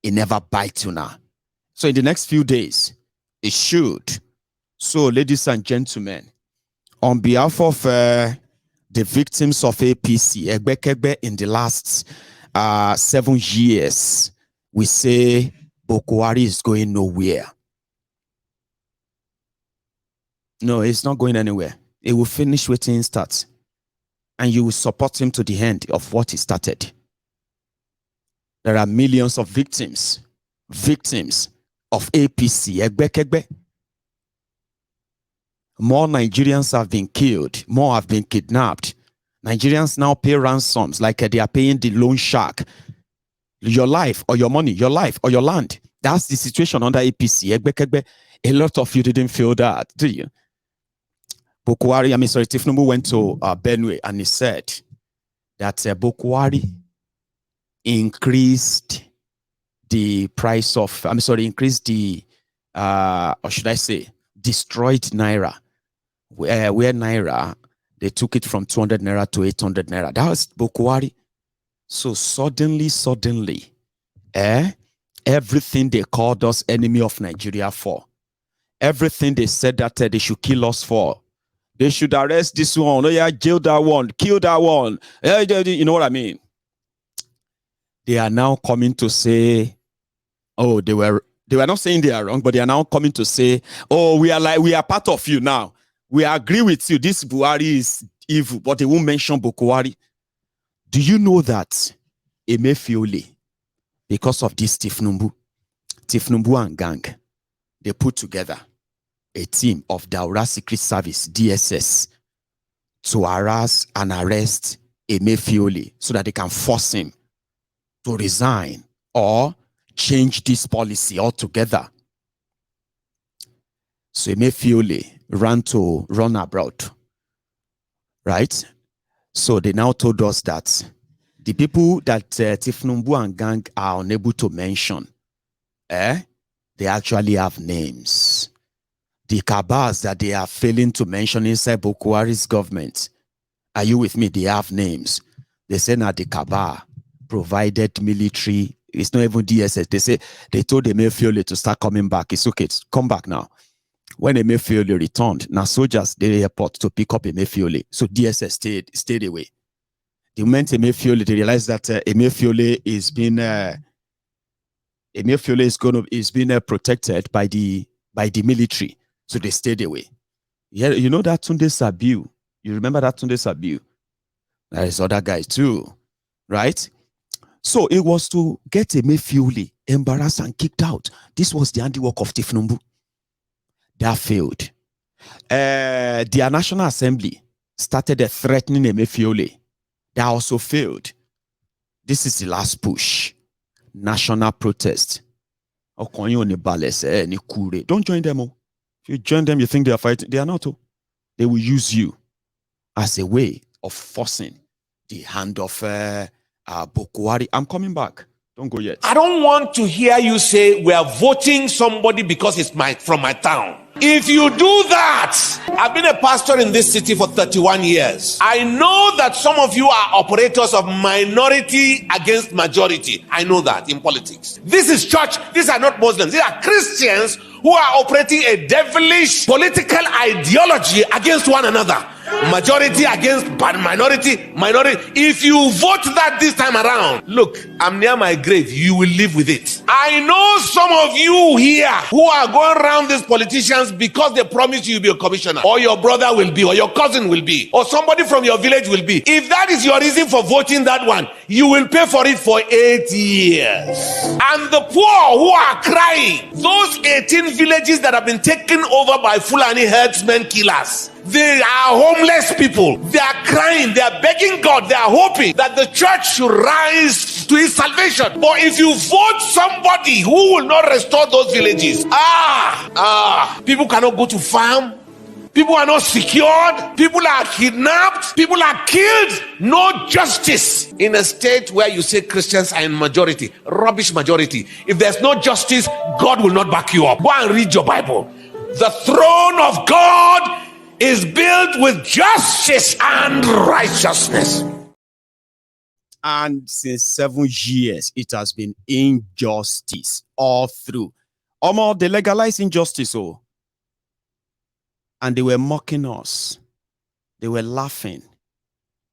it never bites you now. So in the next few days, it should. So, ladies and gentlemen, on behalf of the victims of APC, Egbekegbe, in the last 7 years, we say Buhari is going nowhere. No, it's not going anywhere. It will finish what he starts. And you will support him to the end of what he started. There are millions of victims of APC, Egbekegbe. More Nigerians have been killed. More have been kidnapped. Nigerians now pay ransoms like they are paying the loan shark. Your life or your money, your life or your land. That's the situation under APC. Egbekegbe. A lot of you didn't feel that, do you? Tinubu went to Benue and he said that Buhari increased the price of, increased the, or should I say, destroyed Naira. Where Naira, they took it from 200 Naira to 800 Naira. That was Buhari. So suddenly, everything they called us enemy of Nigeria for, everything they said that they should kill us for, they should arrest this one, oh yeah, jail that one, kill that one, you know what I mean? They are now coming to say, oh, they were not saying they are wrong, but they are now coming to say, oh, we are part of you now. We agree with you. This Buhari is evil, but they won't mention Buhari. Do you know that Emefiole, because of this Tinubu and gang, they put together a team of Daura Secret Service, DSS, to harass and arrest Emefiole so that they can force him to resign or change this policy altogether. So Emefiole run abroad, right? So they now told us that the people that Tinubu and gang are unable to mention, they actually have names. The cabals that they are failing to mention inside Buhari's government, are you with me? They have names. They say now the cabal provided military. It's not even DSS. They say they told Emefiole to start coming back. It's okay. Come back now. When Emefiole returned, now soldiers they airport to pick up Emefiole. So DSS stayed away. The moment Emefiole, they realized that Emefiole is being protected by the military. So they stayed away. Yeah, you know that Tunde Sabiu. You remember that Tunde Sabiu? There is other guys too, right? So it was to get Emefiole embarrassed and kicked out. This was the handiwork of Tinubu. That failed. Their National Assembly started threatening Emefiole. That also failed. This is the last push. National protest. Don't join them. If you join them, you think they are fighting. They are not. They will use you as a way of forcing the hand of Buhari. I'm coming back. Don't go yet. I don't want to hear you say we are voting somebody because it's from my town. If you do that, I've been a pastor in this city for 31 years. I know that some of you are operators of minority against majority. I know that in politics. This is church. These are not Muslims. These are Christians who are operating a devilish political ideology against one another. Majority against minority. If you vote that this time around, look, I'm near my grave. You will live with it. I know some of you here who are going around these politicians because they promise you will be a commissioner, or your brother will be, or your cousin will be, or somebody from your village will be. If that is your reason for voting that one, you will pay for it for 8 years. And the poor who are crying, those 18 villages that have been taken over by Fulani herdsmen killers, they are homeless people. They are crying. They are begging God. They are hoping that the church should rise to his salvation. But if you vote somebody who will not restore those villages, people cannot go to farm. People are not secured. People are kidnapped. People are killed. No justice in a state where you say Christians are in majority. Rubbish majority. If there's no justice, God will not back you up. Go and read your Bible. The throne of God is built with justice and righteousness. And since 7 years, it has been injustice all through. Almost they legalized injustice, oh. And they were mocking us. They were laughing.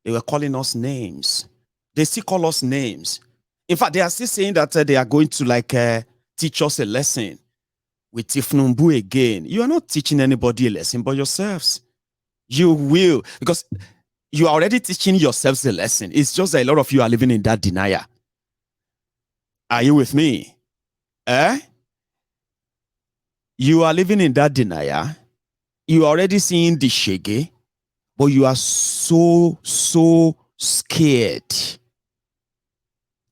They were calling us names. They still call us names. In fact, they are still saying that they are going to teach us a lesson with Tinubu again. You are not teaching anybody a lesson but yourselves. You will, because you are already teaching yourselves a lesson. It's just that a lot of you are living in that denial. Are you with me? You are living in that denial. You are already seeing the shege, but you are so scared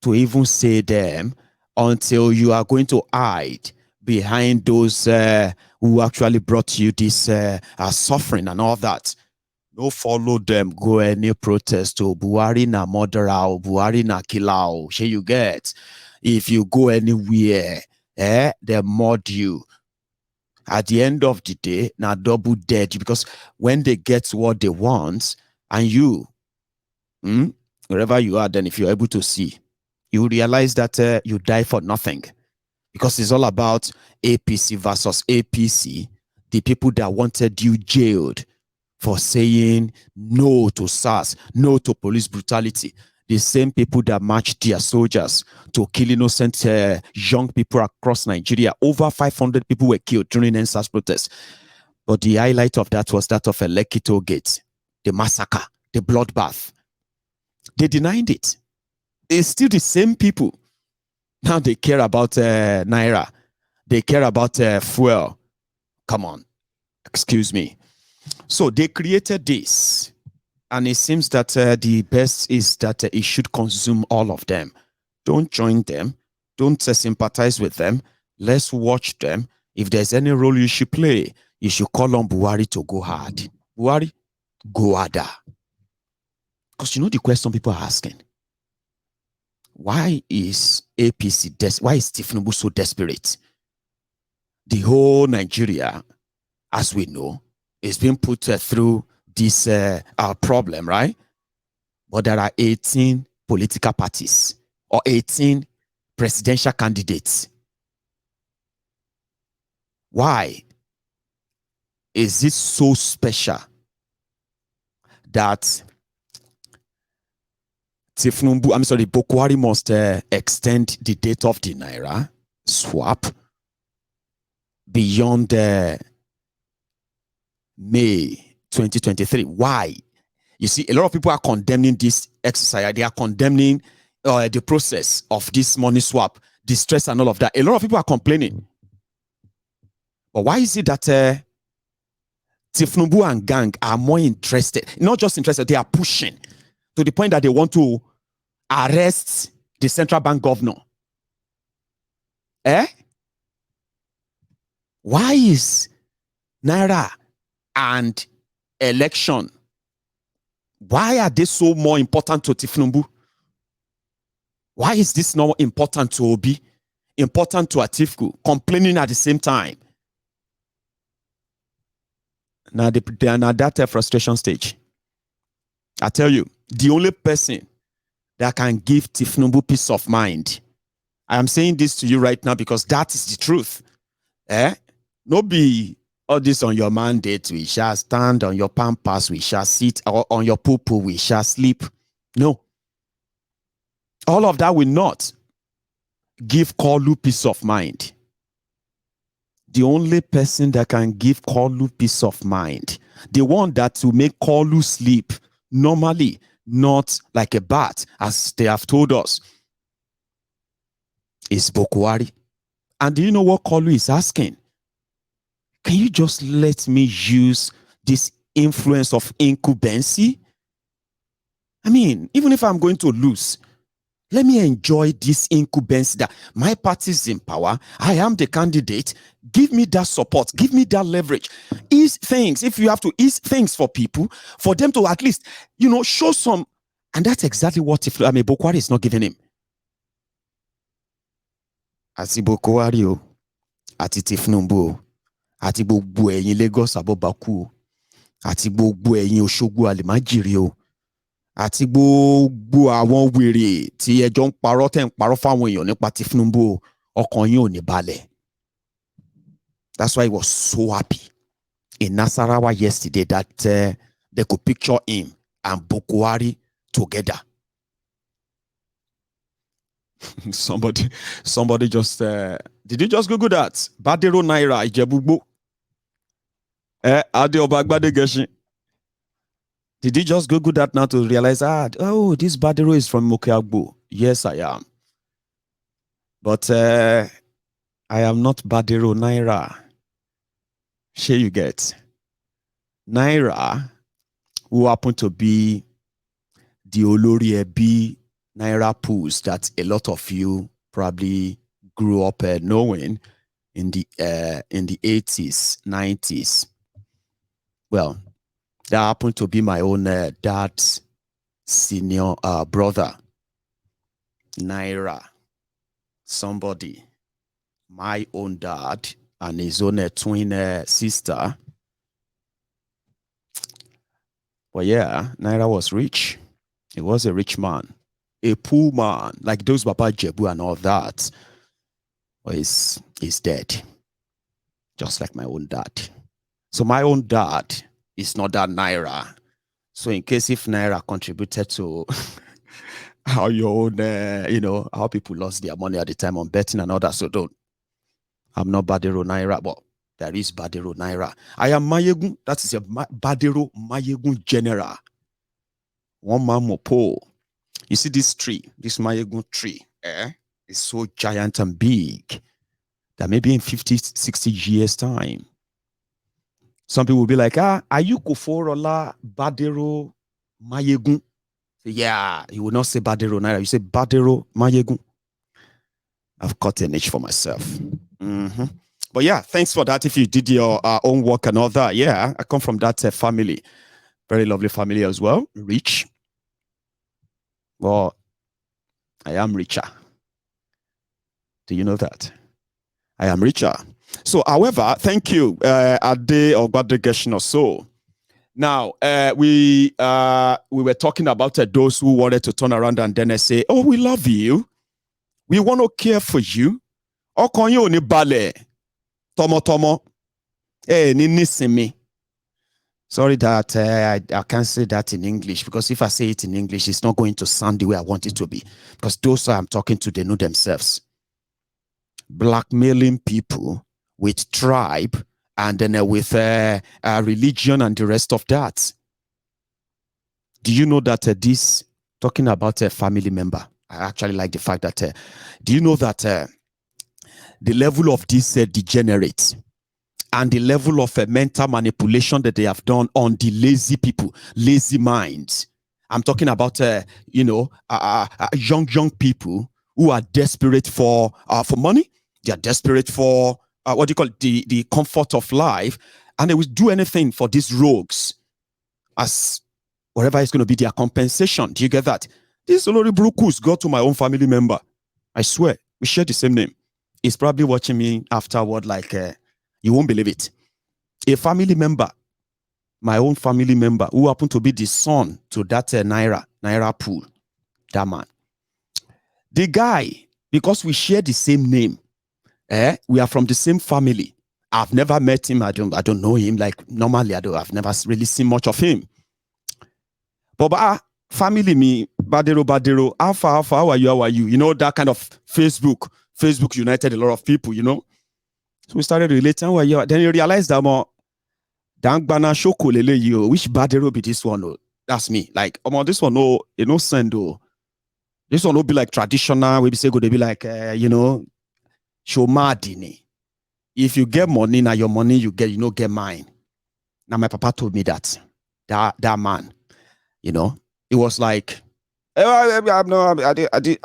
to even say them until you are going to hide behind those who actually brought you this suffering and all that. No follow them, go any protest. Buhari na murderer, Buhari na killer. Shey you get? If you go anywhere, they murder you. At the end of the day, now double dead, because when they get what they want, and you, wherever you are, then if you're able to see, you realize that you die for nothing, because it's all about APC versus APC, the people that wanted you jailed for saying no to SARS, no to police brutality. The same people that marched their soldiers to kill innocent young people across Nigeria. Over 500 people were killed during NSAS protests. But the highlight of that was that of Lekki Gate, the massacre, the bloodbath. They denied it. It's still the same people. Now they care about Naira. They care about fuel. Come on. Excuse me. So they created this. And it seems that the best is that it should consume all of them. Don't join them. Don't sympathize with them. Let's watch them. If there's any role you should play, you should call on Buhari to go hard. Buhari, go harder. Because you know the question people are asking. Why is APC, why is Tinubu so desperate? The whole Nigeria, as we know, is being put through this problem, right? But there are 18 political parties or 18 presidential candidates. Why is it so special that Buhari must extend the date of the Naira swap beyond May 2023. Why? You see, a lot of people are condemning this exercise. They are condemning the process of this money swap, the stress and all of that. A lot of people are complaining. But why is it that Tinubu and gang are more interested? Not just interested, they are pushing to the point that they want to arrest the central bank governor. Why is Naira and election, why are they so more important to Tinubu? Why is this not important to Obi, important to Atiku, complaining at the same time? Now they are at that frustration stage. I tell you, the only person that can give Tinubu peace of mind, I am saying this to you right now because that is the truth. No be all this on your mandate, we shall stand, on your pampas, we shall sit, or on your poo-poo, we shall sleep. No. All of that will not give Kolu peace of mind. The only person that can give Kolu peace of mind, the one that will make Kolu sleep normally, not like a bat, as they have told us, is Buhari. And do you know what Kolu is asking? Can you just let me use this influence of incumbency? I mean, even if I'm going to lose, let me enjoy this incumbency that my party is in power. I am the candidate. Give me that support. Give me that leverage. Ease things. If you have to ease things for people, for them to at least, show some. And that's exactly what Buhari is not giving him. Àti Buhari o, àti Tinubu o, àti gbogbo ẹ̀yin Lagos Abobaku o, àti gbogbo ẹ̀yin Òṣogbo Àlìmájìrì o, àti gbogbo àwọn wèrè tí ẹjọ́ ń parọ́ tẹ̀ ń parọ́ fáwọn èèyàn nípa ti Tinubu ọkàn yín ò ní balẹ̀. That's why he was so happy in Nasarawa yesterday that they could picture him and Buhari together. Somebody just did you just Google that? Badero Naira Ijebugbo. Adeoba Gbadegesin. Did you just Google that now to realize oh, this Badero is from Mokeagbo? Yes, I am. But I am not Badero Naira. Sure you get. Naira, who happen to be the Olori Ebi Naira pools that a lot of you probably grew up knowing in the 80s, 90s. Well, that happened to be my own dad's senior brother, Naira. Somebody, my own dad and his own twin sister. But yeah, Naira was rich. He was a rich man. A poor man, like those Baba Jebu and all that. But he's dead. Just like my own dad. So my own dad is not that Naira. So in case if Naira contributed to how your own, how people lost their money at the time on betting and all that, so don't. I'm not Badero Naira, but there is Badero Naira. I am Mayegun. That is a Badero Mayegun general. One man mopo. You see this tree, this Mayegun tree, is so giant and big that maybe in 50, 60 years' time, some people will be like, are you Koforola Badero Mayegun? Yeah, you will not say Badero Naira. You say Badero Mayegun. I've cut an itch for myself. But yeah, thanks for that. If you did your own work and all that. Yeah, I come from that family. Very lovely family as well. Rich. Well, I am richer. Do you know that? I am richer. So, however, thank you, Ade Ogbadegeshin or so. Now, we were talking about those who wanted to turn around and then say, oh, we love you. We want to care for you. Okonyo ni bale. Tomo tomo. Ni nisimi. Sorry that I can't say that in English, because if I say it in English, it's not going to sound the way I want it to be. Because those I'm talking to, they know themselves. Blackmailing people with tribe and then with religion and the rest of that. Do you know that this, talking about a family member, I actually like the fact that, do you know that the level of this degenerates and the level of mental manipulation that they have done on the lazy people, lazy minds. I'm talking about, young people who are desperate for money. They are desperate for the comfort of life, and they will do anything for these rogues as whatever is going to be their compensation. Do you get that? This Olori Brukus got to my own family member. I swear, we share the same name. He's probably watching me afterward like, you won't believe it. A family member, my own family member, who happened to be the son to that Naira pool, that man. The guy, because we share the same name, we are from the same family. I've never met him. I don't know him. Like normally, I've never really seen much of him. But family me, Badero, how far, how are you? You know, that kind of Facebook united a lot of people, you know. So we started relating. Then you realize that more. Dangbana shoko lele you. Which Badero be this one? Oh? That's me. Like, this one no, send oh. This one will be like traditional. We say go they be like show madini. If you get money, now your money you get, get mine. Now my papa told me that man, it was like, I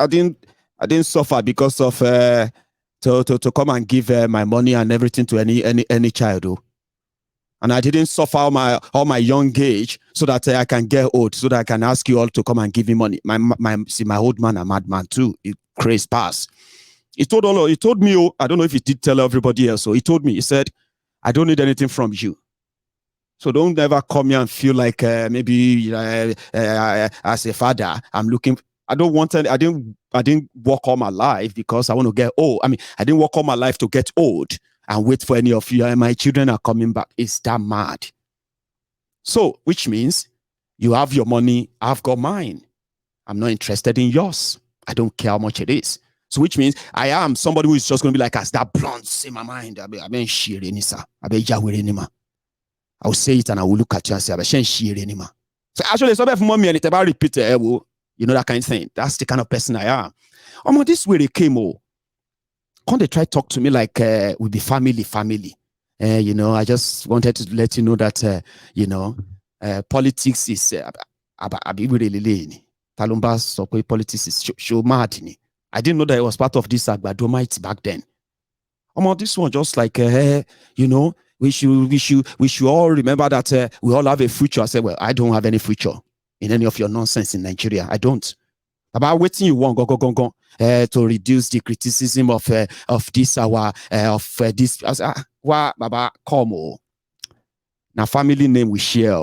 didn't suffer because of to come and give my money and everything to any child. Oh. And I didn't suffer all my young age so that I can get old, so that I can ask you all to come and give me money. My old man, a madman too. It crazy pass. He told me, I don't know if he did tell everybody else. So he told me, he said, I don't need anything from you. So don't ever come here and feel like maybe as a father, I'm looking. I don't want any. I didn't work all my life because I want to get old. I mean, I didn't work all my life to get old and wait for any of you. And my children are coming back. It's that mad. So, which means you have your money, I've got mine. I'm not interested in yours. I don't care how much it is. So, which means I am somebody who is just going to be like, as that blunt in my mind. I mean, I'll say it and I will look at you and say, so actually, some of mommy and it about repeat it, you know, that kind of thing. That's the kind of person I am. This way they came, can't they try to talk to me like we be family? You know, I just wanted to let you know that, you know, politics is Talumba so politics is show mad. I didn't know that it was part of this Agbadomite back then. This one just like, you know, we should all remember that we all have a future. I said, well, I don't have any future in any of your nonsense in Nigeria. I don't. About waiting you want go to reduce the criticism of this this. Why Baba come now family name we share.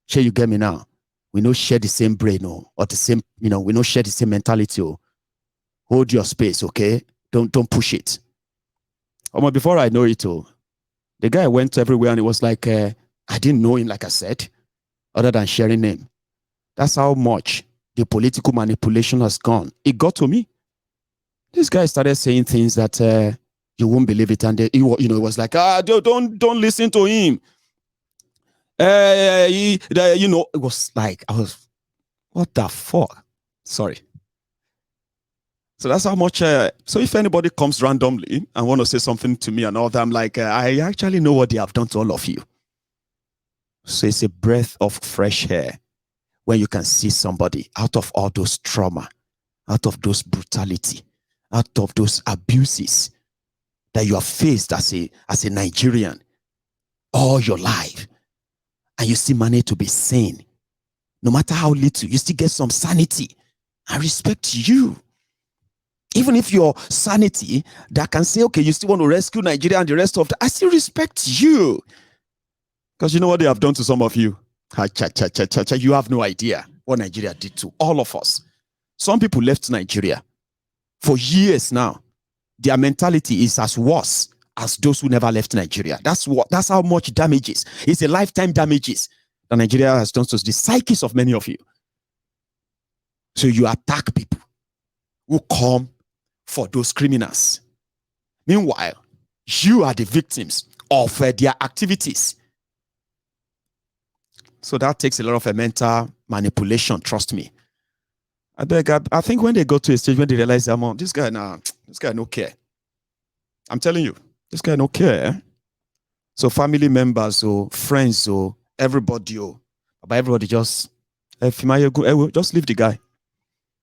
Share you get me now. We no share the same brain or the same, you know, we no share the same mentality. Hold your space, okay? Don't push it. Before I know it, the guy went everywhere and it was like I didn't know him, like I said, other than sharing him. That's how much the political manipulation has gone. It got to me. This guy started saying things that you won't believe it, and you know, it was like, don't listen to him. You know, it was like I was, what the fuck? Sorry. So that's how much. So if anybody comes randomly and want to say something to me and all that, I'm like, I actually know what they have done to all of you. So it's a breath of fresh air when you can see somebody out of all those trauma, out of those brutality, out of those abuses that you have faced as a Nigerian all your life, and you still manage to be sane. No matter how little, you still get some sanity. I respect you. Even if your sanity that can say, okay, you still want to rescue Nigeria and the rest of I still respect you. Because you know what they have done to some of you? You have no idea what Nigeria did to all of us. Some people left Nigeria for years now. Their mentality is as worse as those who never left Nigeria. That's how much damages. It's a lifetime damages that Nigeria has done to the psyches of many of you. So you attack people who come for those criminals. Meanwhile, you are the victims of their activities. So that takes a lot of mental manipulation, trust me. I think when they go to a stage when they realize that, this guy no care. I'm telling you, this guy no care. So family members or friends or everybody, but everybody just leave the guy.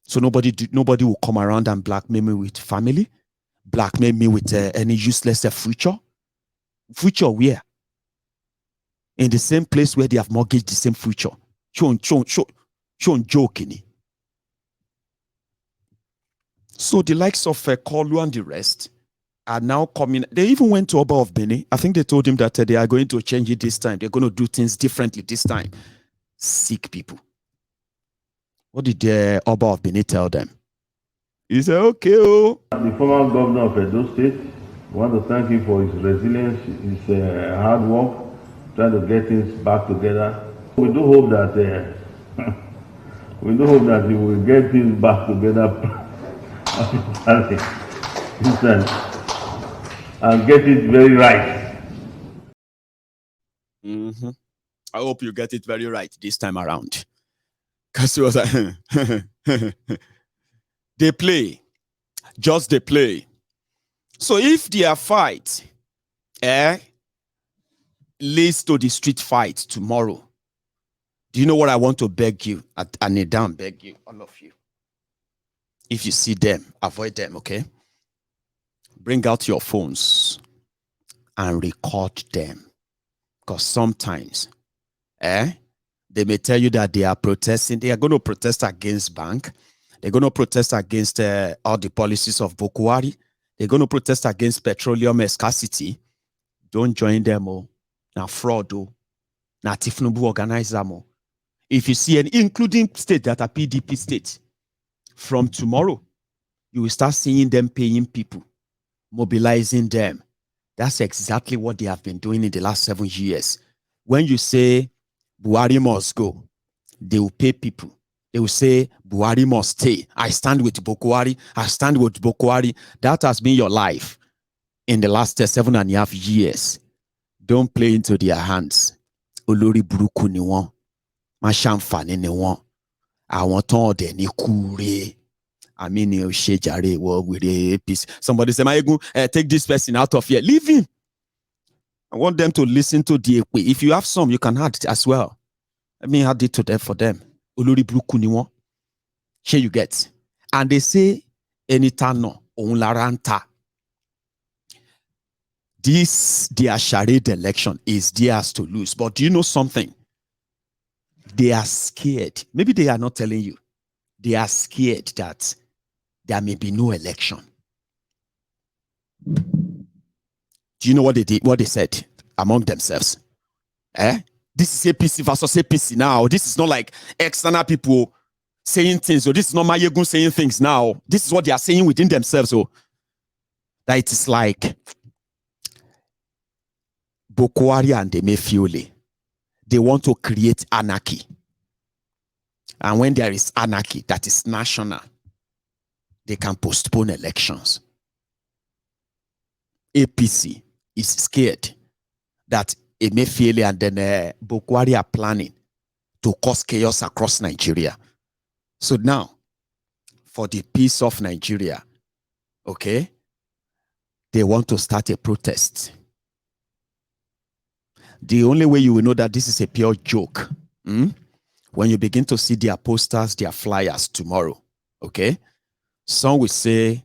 So nobody will come around and blackmail me with family, blackmail me with any useless future. Future where? In the same place where they have mortgaged the same future. Joking. So the likes of Kolu and the rest are now coming. They even went to Oba of Benin. I think they told him that they are going to change it this time. They're going to do things differently this time. Sick people. What did the Oba of Benin tell them? He said, okay. The former governor of Edo State, I want to thank him for his resilience, his hard work, trying to get things back together. We do hope that he will get things back together and get it very right. Mm-hmm. I hope you get it very right this time around. Because it was like, they play. Just they play. So if their fight leads to the street fight tomorrow, do you know what I want to beg you? I kneel down, beg you, all of you. If you see them, avoid them, okay? Bring out your phones and record them. Because sometimes, they may tell you that they are protesting. They are going to protest against bank. They're going to protest against all the policies of Buhari. They're going to protest against petroleum scarcity. Don't join them. Now fraud. Now, Tinubu organize them. If you see any, including states that are PDP states, from tomorrow, you will start seeing them paying people, mobilizing them. That's exactly what they have been doing in the last 7 years. When you say Buhari must go, they will pay people. They will say Buhari must stay. I stand with Buhari. I stand with Buhari. That has been your life in the last 7.5 years. Don't play into their hands. Olórí burúkú ni wọ́n. Má ṣàǹfààní ni wọ́n. Àwọn tán ọ̀dẹ̀ ní kúre. I mean, APC. Somebody say, Mayegun, take this person out of here. Leave him. I want them to listen to the Ekwe. If you have some, you can add it as well. Let me add it to them for them. Olórí burúkú ni wọ́n. Shey you get. And they say, Enitano, òun lára ń ta. This, their charade election is theirs to lose. But do you know something? They are scared. Maybe they are not telling you. They are scared that there may be no election. Do you know what they did? What they said among themselves? This is APC versus APC now. This is not like external people saying things. So this is not Mayegun saying things now. This is what they are saying within themselves. So that it is like Buhari and Emefiole. They want to create anarchy. And when there is anarchy that is national, they can postpone elections. APC is scared that Emefiele and then Buhari are planning to cause chaos across Nigeria. So now, for the peace of Nigeria, okay, they want to start a protest. The only way you will know that this is a pure joke, when you begin to see their posters, their flyers tomorrow, okay? Some will say,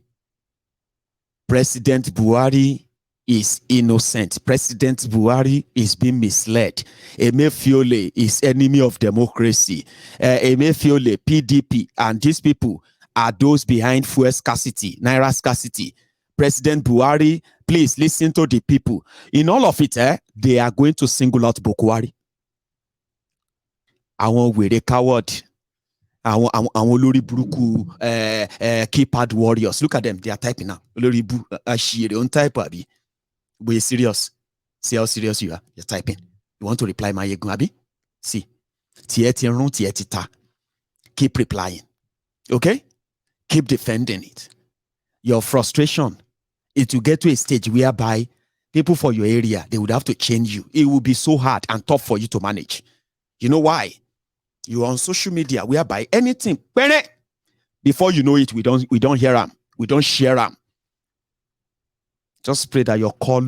President Buhari is innocent. President Buhari is being misled. Emefiole is enemy of democracy. Emefiole, PDP, and these people are those behind fuel scarcity, naira scarcity. President Buhari, please listen to the people. In all of it, they are going to single out Buhari. Àwọn wèrè coward. Àwọn olórí burúkú keypad warriors. Look at them. They are typing now. Olórí bu ashire on type abi. But you're serious. See how serious you are. You're typing. You want to reply Mayegun abi? See. Keep replying. Okay? Keep defending it. Your frustration, it will get to a stage whereby people for your area, they would have to change you. It will be so hard and tough for you to manage. You know why? You're on social media whereby anything, before you know it, we don't hear them. We don't share them. Just pray that your call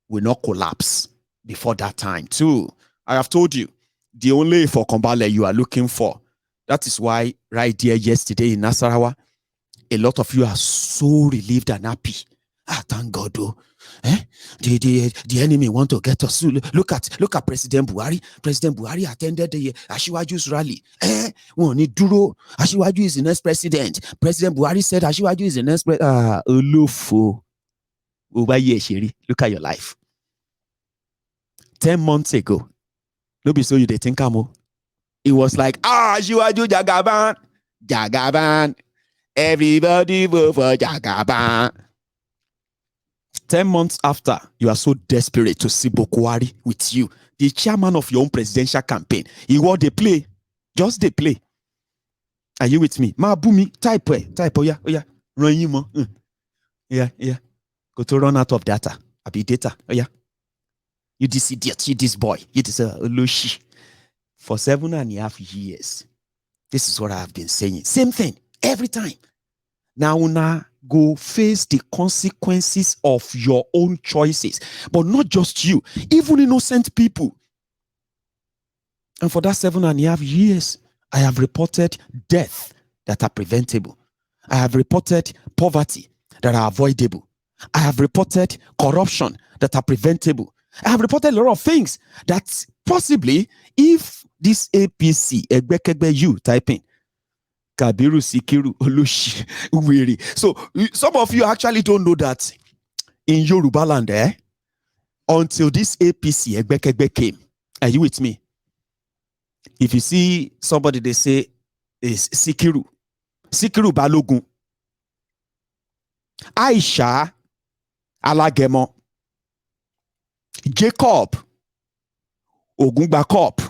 will not collapse before that time. Too, I have told you, the only for Kombale you are looking for. That is why right there yesterday in Nasarawa, a lot of you are so relieved and happy. Thank God, though. The enemy want to get us. Look at President Buhari. President Buhari attended the Ashiwaju's rally. Duro. Ashiwaju is the next president. President Buhari said Ashiwaju is the next president. Olufo. Look at your life. 10 months ago, nobody saw you they think Amo. It was like, Ashiwaju Jagaban. Jagaban. Everybody vote for Jagaban. 10 months after, you are so desperate to see Buhari with you, the chairman of your own presidential campaign. You want they play, just they play. Are you with me? Ma bumi type yeah. Run you more. Yeah. Go to run out of data. Abi data. Yeah. You this idiot, you this boy, you this Lushi. For 7.5 years, this is what I have been saying. Same thing every time. Now, go face the consequences of your own choices. But not just you, even innocent people. And for that 7.5 years, I have reported death that are preventable. I have reported poverty that are avoidable. I have reported corruption that are preventable. I have reported a lot of things that possibly, if this APC, you typing, Kabiru Sikiru Olushi Wiri. So some of you actually don't know that in Yoruba land, until this APC Egbekegbe came. Are you with me? If you see somebody they say is Sikiru Balogun, Aisha Alagemo, Jacob Ogungbakop,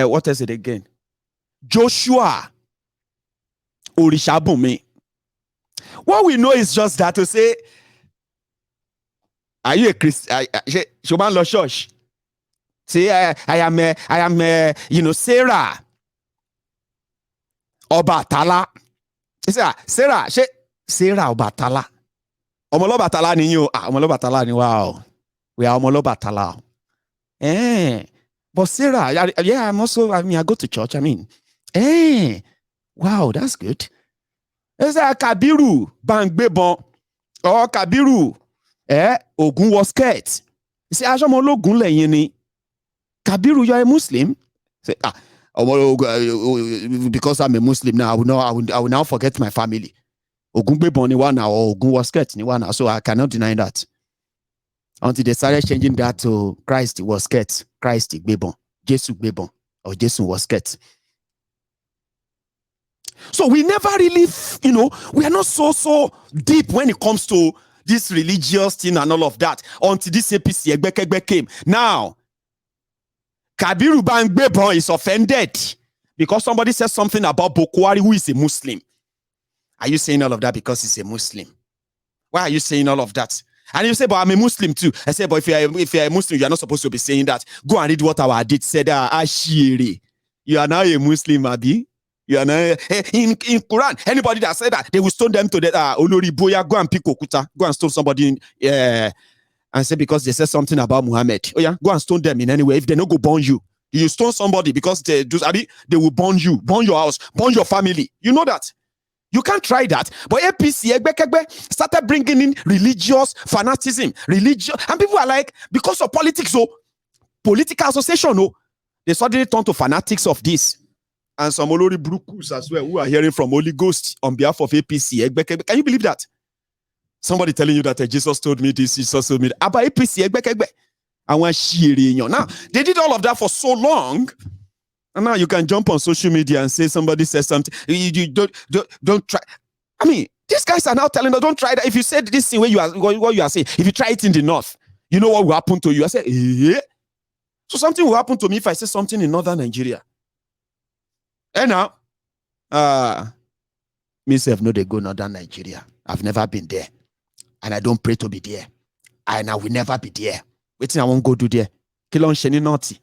what is it again? Joshua Orishabumi. What we know is just that to say, are you a Christian? Shoman lo church. Say, I am, Sarah Obatala. Sarah Obatala. Omolo Batala ni you. Omolo Batala ni wow. We are Omolo Batala. But Sarah, yeah, I go to church. Wow, that's good. It's a Kabiru Bangbebon or Kabiru Ogun was scared. You say, Ajamologun leyini. Kabiru, you're a Muslim? Say, because I'm a Muslim now, I will now forget my family. Ogun Gbebon ni one now, or Ogun was scared ni one now, so I cannot deny that. Until they started changing that to Christ was scared, Christ Gbebon, Jesus Gbebon, or Jesus was scared. So we never really, we are not so deep when it comes to this religious thing and all of that until this APC Egbekegbe came. Now, Kabiru Bangbebon is offended because somebody says something about Buhari, who is a Muslim. Are you saying all of that because he's a Muslim? Why are you saying all of that? And you say, but I'm a Muslim too. I say, but if you're a Muslim, you are not supposed to be saying that. Go and read what our hadith said. Ashiri. You are now a Muslim, Abi. You are now in Quran. Anybody that said that, they will stone them to death. Olori Boya, go and pick Okuta. Go and stone somebody and say because they said something about Muhammad. Oh yeah, go and stone them in any way. If they don't go burn you, you stone somebody because they will burn you, burn your house, burn your family. You know that. You can't try that. But APC Egbekegbe started bringing in religious fanaticism, and people are like, because of politics, political association, they suddenly turn to fanatics of this. And some Olori Brukus as well, who are hearing from Holy Ghost on behalf of APC Egbekegbe. Can you believe that? Somebody telling you that Jesus told me this, Jesus told me that. About APC Egbekegbe. Now, they did all of that for so long. And now you can jump on social media and say somebody says something. You don't try. I mean, these guys are now telling us, don't try that. If you said this thing what you are saying, if you try it in the north, you know what will happen to you. I say, So something will happen to me if I say something in northern Nigeria. And now, myself know they go northern Nigeria. I've never been there. And I don't pray to be there. And I will never be there. Wait till I won't go do there. Kilon sheni naughty.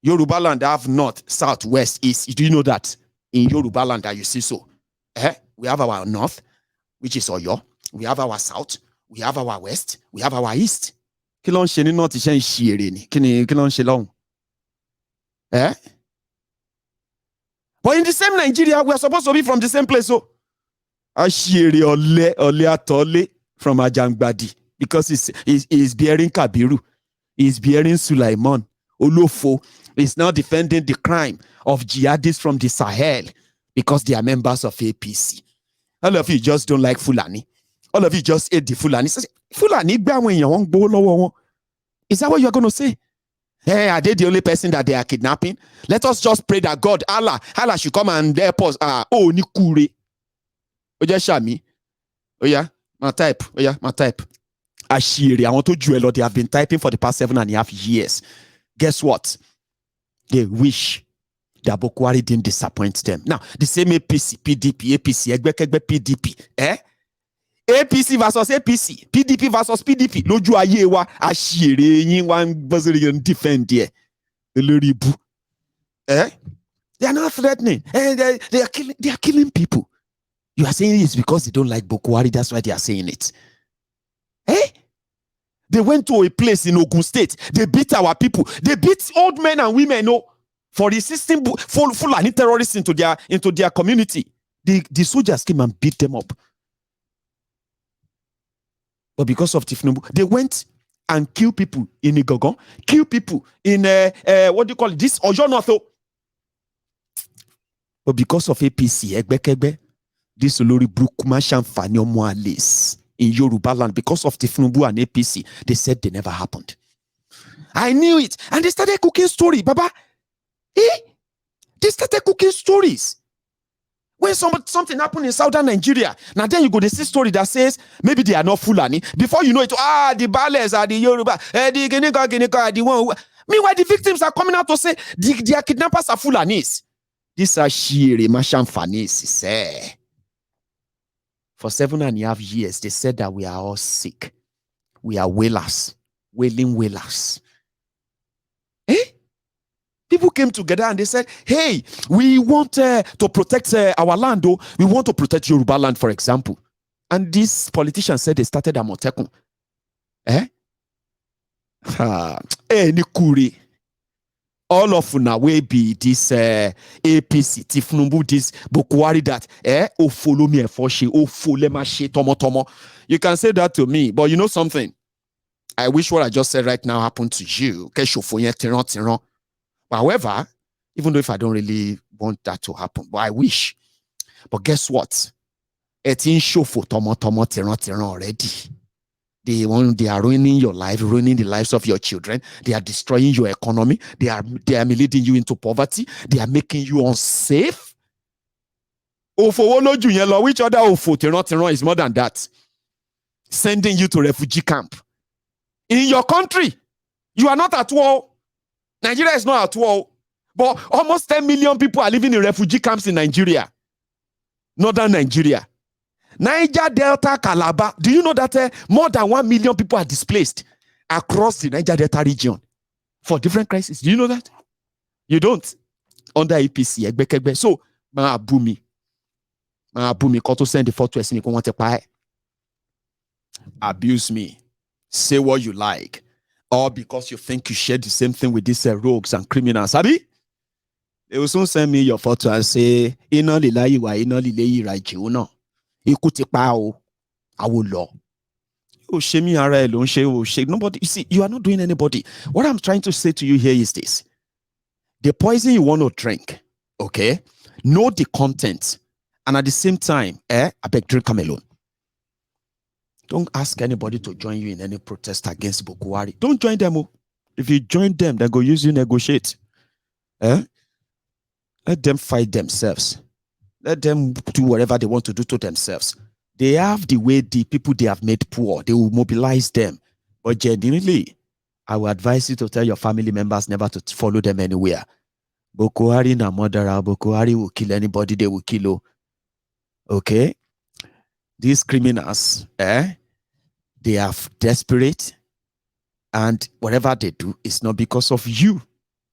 Yoruba land have north, south, west, east. Do you know that? In Yoruba land that you see so. We have our north, which is Oyo. We have our south. We have our west. We have our east. Kilon sheni naughty shen shiri ni. Kilon shelong. But in the same Nigeria, we are supposed to be from the same place. So Ashiri ole atole from Ajangbadi. Because he's bearing Kabiru. He's bearing Sulaiman. Olofo is now defending the crime of jihadists from the Sahel because they are members of APC. All of you just don't like Fulani. All of you just hate the Fulani. Fulani, is that what you're going to say? Hey, are they the only person that they are kidnapping? Let us just pray that God, Allah should come and help us. Nikure. Oja Shami. Oh yeah, my type. Oh yeah, my type. Ashiri, I want to jewel. They have been typing for the past 7.5 years. Guess what? They wish that Buhari didn't disappoint them. Now, the same APC, PDP, APC, Egbekegbe, PDP. APC versus APC, PDP versus PDP. Loju aye wa ashire yin wan bazuri defend there. Eloribu. They are not threatening. They are killing people. You are saying it's because they don't like Buhari. That's why they are saying it. They went to a place in Ogun State. They beat our people. They beat old men and women for resisting Fulani terrorists into their community. The soldiers came and beat them up. But because of Tinubu, they went and killed people in Igogon, kill people in what do you call it? This Oyo North. But because of APC, Egbekegbe, this Olori Brukuma Shamfani Omoales in Yoruba land, because of Tinubu and APC, they said they never happened. I knew it. And they started cooking story, Baba. They started cooking stories. When something happened in southern Nigeria, now then you go to see story that says maybe they are not Fulani. Before you know it, the Bales are the Yoruba, the Ginika are the one. Meanwhile, the victims are coming out to say their kidnappers are Fulanis. These are Shiri Masham Fanis. For 7.5 years, they said that we are all sick. We are wailers, wailing wailers. People came together and they said, hey, we want to protect our land, though. We want to protect Yoruba land, for example. And these politicians said they started a Motekun. Nikuri. All of una will be this APC, Tinubu, this Buhari that, follow me for she, follow my shit, tomo. You can say that to me, but you know something? I wish what I just said right now happened to you. However, even though if I don't really want that to happen, but I wish. But guess what? It's in show for tomo already. They are ruining your life, ruining the lives of your children. They are destroying your economy. They are leading you into poverty. They are making you unsafe. Which other Ofo is more than that? Sending you to refugee camp. In your country, you are not at war. Nigeria is not at war, but almost 10 million people are living in refugee camps in Nigeria. Northern Nigeria. Niger Delta, Calabar. Do you know that more than 1 million people are displaced across the Niger Delta region for different crises? Do you know that? You don't. Under APC. So, Abumi, to send the photo as abuse me. Say what you like. Or because you think you share the same thing with these rogues and criminals. Abi? They will soon send me your photo and say, Ina lilayi wa ina lilayi rajiuna. Ikuti pao. I will law. Nobody. You see, you are not doing anybody. What I'm trying to say to you here is this. The poison you want to drink, okay? Know the content. And at the same time, I beg, drink them alone. Don't ask anybody to join you in any protest against Buhari. Don't join them. If you join them, they go use you negotiate. Let them fight themselves. Let them do whatever they want to do to themselves. They have the way the people they have made poor. They will mobilize them. But genuinely, I will advise you to tell your family members never to follow them anywhere. Buhari na murderer. Buhari will kill anybody they will kill. Okay? These criminals, they are desperate, and whatever they do is not because of you,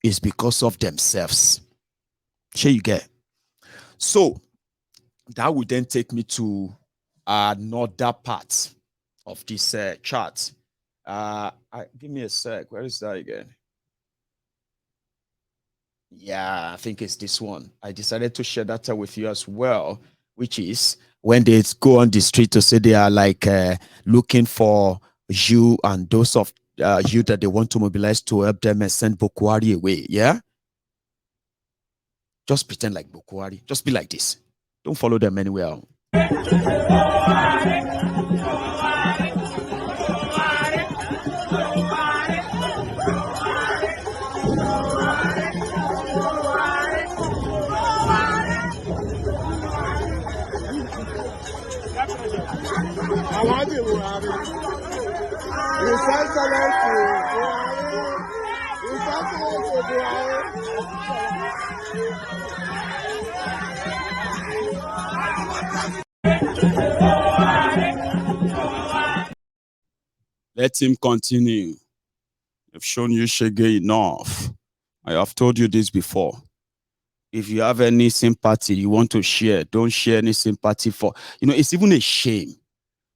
it's because of themselves. Sure you get. So that would then take me to another part of this chart. Give me a sec. Where is that again? Yeah, I think it's this one. I decided to share that with you as well, which is when they go on the street to say they are like looking for you and those of you that they want to mobilize to help them and send Buhari away. Yeah? Just pretend like Buhari. Just be like this. Don't follow them anywhere. Let him continue. I've shown you Shege enough. I have told you this before. If you have any sympathy you want to share, don't share any sympathy for. You know, it's even a shame.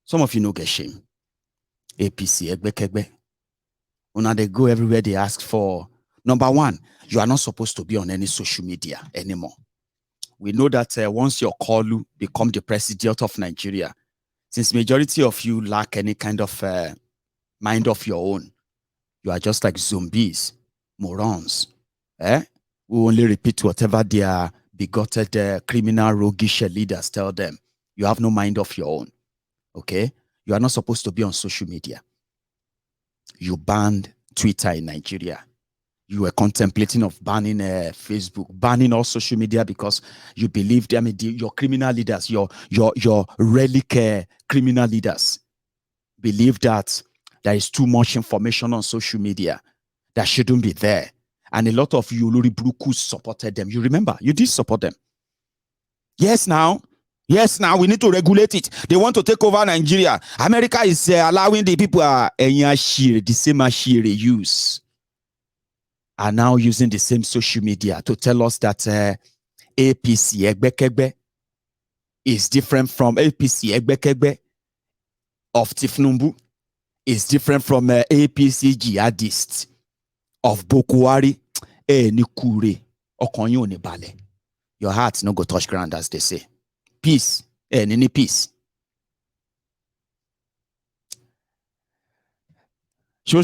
Some of you know get shame. APC, Egbe. When they go everywhere, they ask for, number one, you are not supposed to be on any social media anymore. We know that once your Kolu become the president of Nigeria, since majority of you lack any kind of mind of your own, you are just like zombies, morons. We only repeat whatever their bigoted criminal roguish leaders tell them. You have no mind of your own. Okay? You are not supposed to be on social media. You banned Twitter in Nigeria. You were contemplating of banning Facebook, banning all social media because you believed, your criminal leaders, your relic criminal leaders believe that there is too much information on social media that shouldn't be there. And a lot of you, Lori Brukus, supported them. You remember, you did support them. Yes, now, we need to regulate it. They want to take over Nigeria. America is allowing the people the same ashire use. Are now using the same social media to tell us that APC Egbekegbe is different from APC Egbekegbe of Tinubu, is different from APC jihadists of Buhari. Nikure okonyo ni bale. Your heart no go touch ground, as they say. Peace. Nini peace. Say,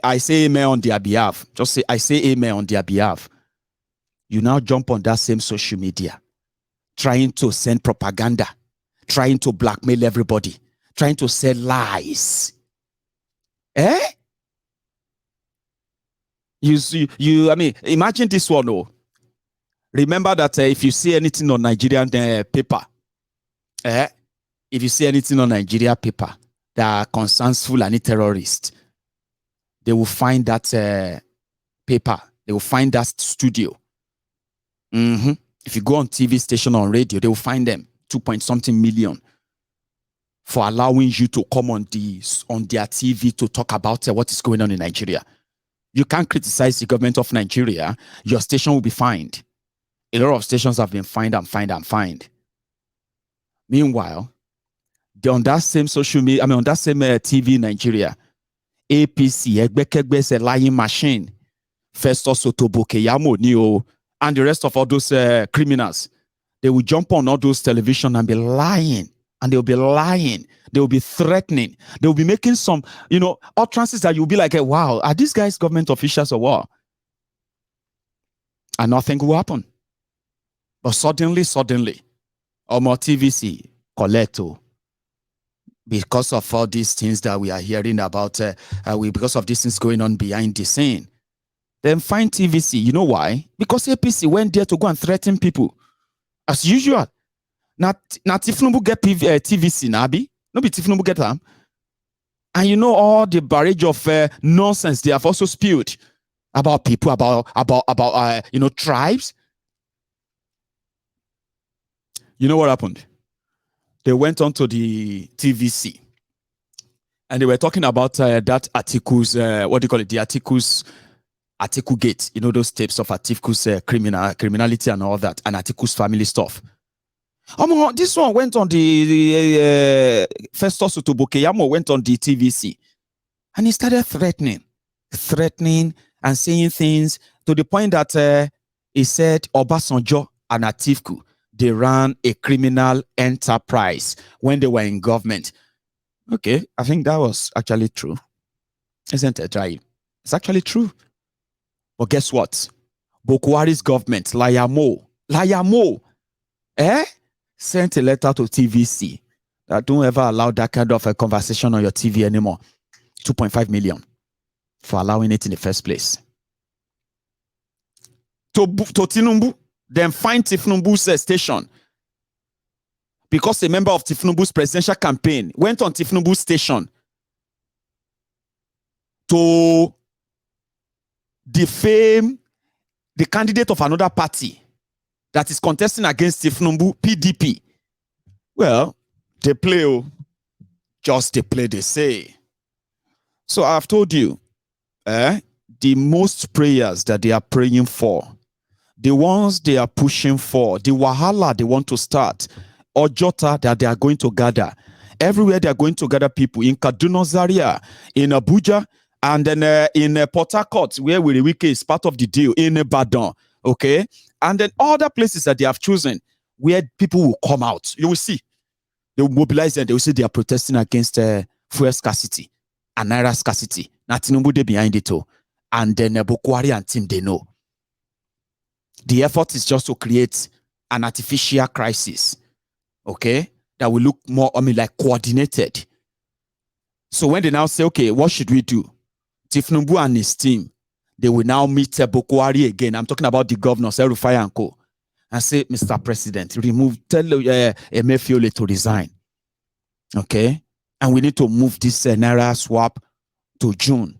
I say amen on their behalf. Just say, I say amen on their behalf. You now jump on that same social media, trying to send propaganda, trying to blackmail everybody, trying to sell lies. Imagine this one. Oh. Remember that if you see anything on Nigerian paper, if you see anything on Nigeria paper that concerns Fulani terrorists, they will find that paper, they will find that studio. If you go on TV station, on radio, they will find them 2-point-something million for allowing you to come on their TV to talk about what is going on in Nigeria. You can't criticize the government of Nigeria. Your station will be fined. A lot of stations have been fined and fined and fined. Meanwhile, on that same social media, on that same TV in Nigeria, APC, Egbekegbe is a lying machine. Festus Otoboke, Yamo Nio, and the rest of all those criminals. They will jump on all those television and be lying. And they'll be lying. They'll be threatening. They'll be making some, utterances that you'll be like, wow, are these guys government officials or what? And nothing will happen. But suddenly, Omo TVC, Coleto, because of all these things that we are hearing about, because of these things going on behind the scene, then find TVC. You know why? Because APC went there to go and threaten people. As usual. Now Tinubu get TVC, Nabi. No be Tinubu get them. And you know all the barrage of nonsense they have also spewed about people, about tribes. You know what happened? They went on to the TVC and they were talking about that articles, what do you call it? The article gate, those tapes of articles, criminality and all that, and articles family stuff. This one went on the Festus Otoboke went on the TVC and he started threatening and saying things to the point that he said Obasanjo and Atiku, they ran a criminal enterprise when they were in government. Okay, I think that was actually true. Isn't it, right? It's actually true. But guess what? Buhari's government, Layamo, sent a letter to TVC that don't ever allow that kind of a conversation on your TV anymore. 2.5 million for allowing it in the first place. To Tinubu, then find Tinubu's station because a member of Tinubu's presidential campaign went on Tinubu's station to defame the candidate of another party that is contesting against Tinubu, PDP. Well, they play, just they play, they say. So I've told you, the most prayers that they are praying for, the ones they are pushing for, the wahala they want to start, or Jota that they are going to gather. Everywhere they are going to gather people, in Kaduna, Zaria, in Abuja, and then in Port Harcourt, where Wiriwike is part of the deal, in Ibadan, okay? And then other places that they have chosen, where people will come out. You will see. They will mobilize and they will say they are protesting against fuel scarcity and naira scarcity. Now Tinubu they behind it all. And then Buhari and team, they know. The effort is just to create an artificial crisis, okay? That will look more, like coordinated. So when they now say, okay, what should we do? Tinubu and his team, they will now meet Buhari again. I'm talking about the governors, El-Rufai and co. And say, Mr. President, tell Emefiole to resign. Okay? And we need to move this Naira swap to June.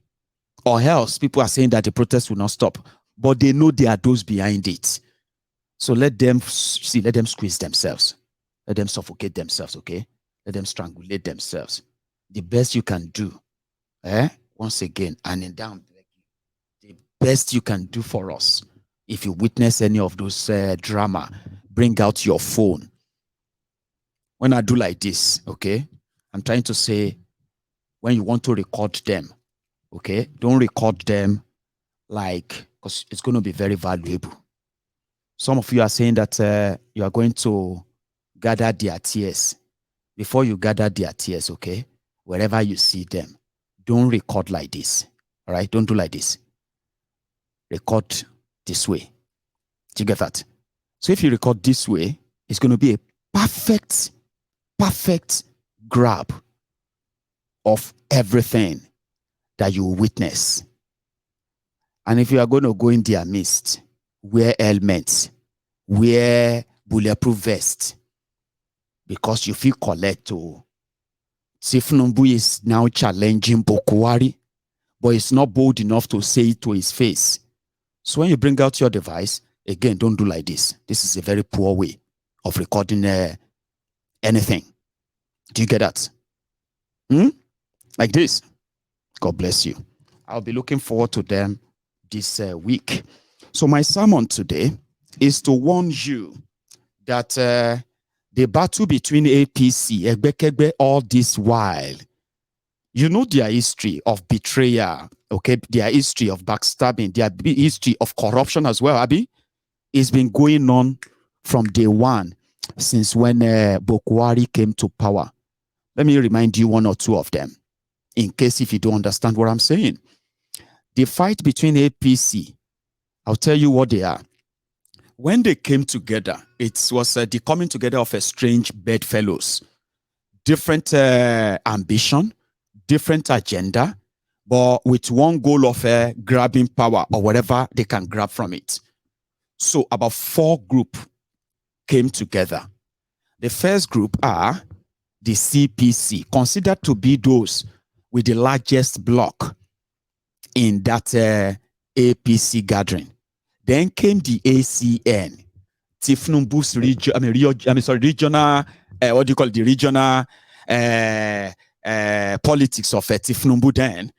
Or else, people are saying that the protest will not stop. But they know there are those behind it. So let them squeeze themselves. Let them suffocate themselves, okay? Let them strangulate themselves. The best you can do, once again, and in down, the best you can do for us, if you witness any of those drama, bring out your phone. When I do like this, okay, I'm trying to say, when you want to record them, okay, don't record them like, because it's going to be very valuable. Some of you are saying that you are going to gather their tears. Before you gather their tears, okay, wherever you see them, don't record like this. All right, don't do like this. Record this way. Do you get that? So if you record this way, it's going to be a perfect grab of everything that you witness. And if you are going to go in their midst, wear helmets, wear bulletproof vest, because you feel collect to. Tinubu is now challenging Buhari, but it's not bold enough to say it to his face. So when you bring out your device, again, don't do like this. This is a very poor way of recording anything. Do you get that? Like this. God bless you. I'll be looking forward to them this week. So my sermon today is to warn you that the battle between APC, Egbekegbe, all this while, you know their history of betrayal, okay? Their history of backstabbing, their history of corruption as well, Abi. It's been going on from day one, since when Buhari came to power. Let me remind you one or two of them, in case if you don't understand what I'm saying. The fight between APC, I'll tell you what they are. When they came together, it was the coming together of a strange bedfellows. Different ambition, different agenda, but with one goal of grabbing power or whatever they can grab from it. So about 4 groups came together. The first group are the CPC, considered to be those with the largest block in that APC gathering. Then came the ACN, Tinubu's regional, what do you call it? The regional politics of Tinubu then.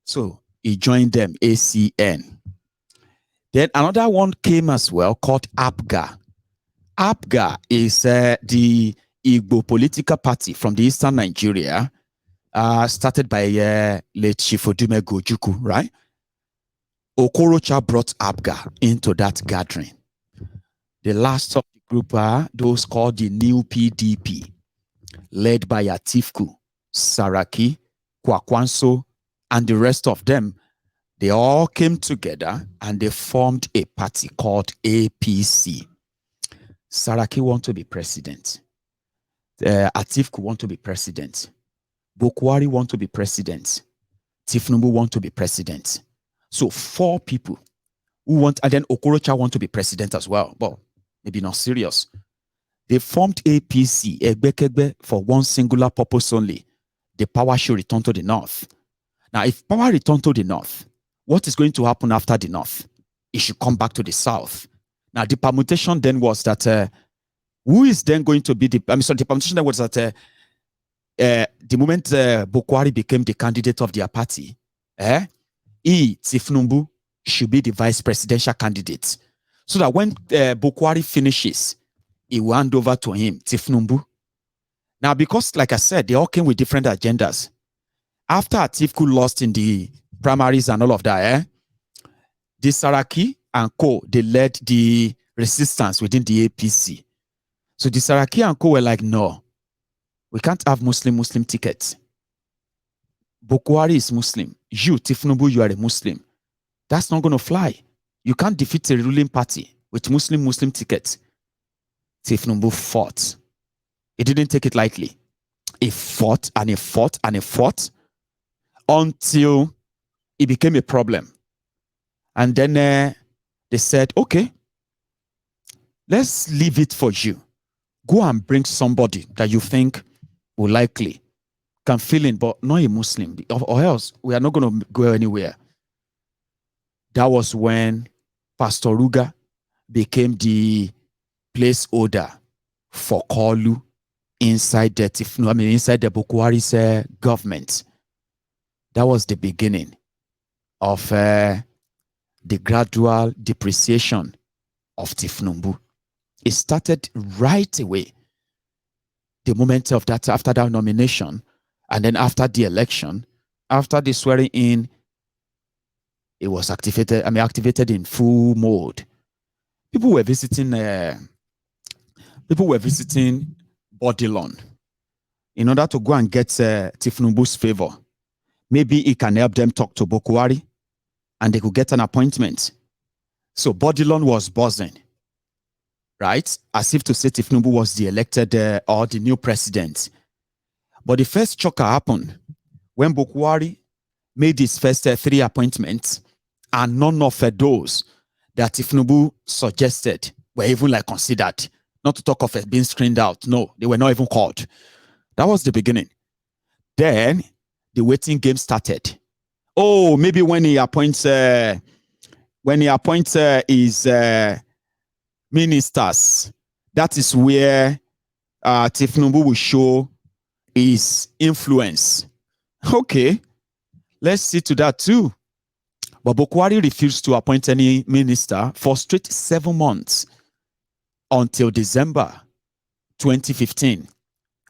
So he joined them, ACN. Then another one came as well called APGA. APGA is the Igbo political party from the eastern Nigeria, started by late Chifodume Gojuku, right? Okorocha brought APGA into that gathering. The last of the group are those called the New PDP, led by Atiku, Saraki, Kwakwanso, and the rest of them. They all came together and they formed a party called APC. Saraki want to be president. Atiku want to be president. Buhari want to be president. Tinubu want to be president. So 4 people who want, and then Okorocha want to be president as well, but maybe not serious. They formed APC, Egbekegbe, for one singular purpose only. The power should return to the north. Now, if power return to the north, what is going to happen after the north? It should come back to the south. Now, the permutation then was that who is then going to be the permutation then was that the moment Buhari became the candidate of their party, Tinubu should be the vice presidential candidate. So that when Buhari finishes, he will hand over to him, Tinubu. Now, because, like I said, they all came with different agendas. After Atiku lost in the primaries and all of that, the Saraki and co, they led the resistance within the APC. So the Saraki and co were like, no, we can't have Muslim tickets. Buhari is Muslim. You, Tinubu, you are a Muslim. That's not going to fly. You can't defeat a ruling party with Muslim tickets. Tinubu fought. He didn't take it lightly. He fought and he fought and he fought. until it became a problem. And then they said, okay, let's leave it for you. Go and bring somebody that you think will likely can fill in, but not a Muslim, or else we are not going to go anywhere. That was when Pastor Ruga became the placeholder for Kolu inside the inside the Buhari's government. That was the beginning of the gradual depreciation of Tinubu. It started right away. The moment of that, after that nomination, and then after the election, after the swearing in, it was activated in full mode. People were visiting Bodilon in order to go and get Tinubu's favor. Maybe it can help them talk to Buhari and they could get an appointment. So Bodilon was buzzing, right? As if to say Tinubu was the elected or the new president. But the first choker happened when Buhari made his first 3 appointments, and none of those that Tinubu suggested were even like considered. Not to talk of it being screened out. No, they were not even called. That was the beginning. Then the waiting game started. Oh, maybe when he appoints his ministers, that is where Tinubu will show his influence. Okay, let's see to that too. But Buhari refused to appoint any minister for straight 7 months until December 2015,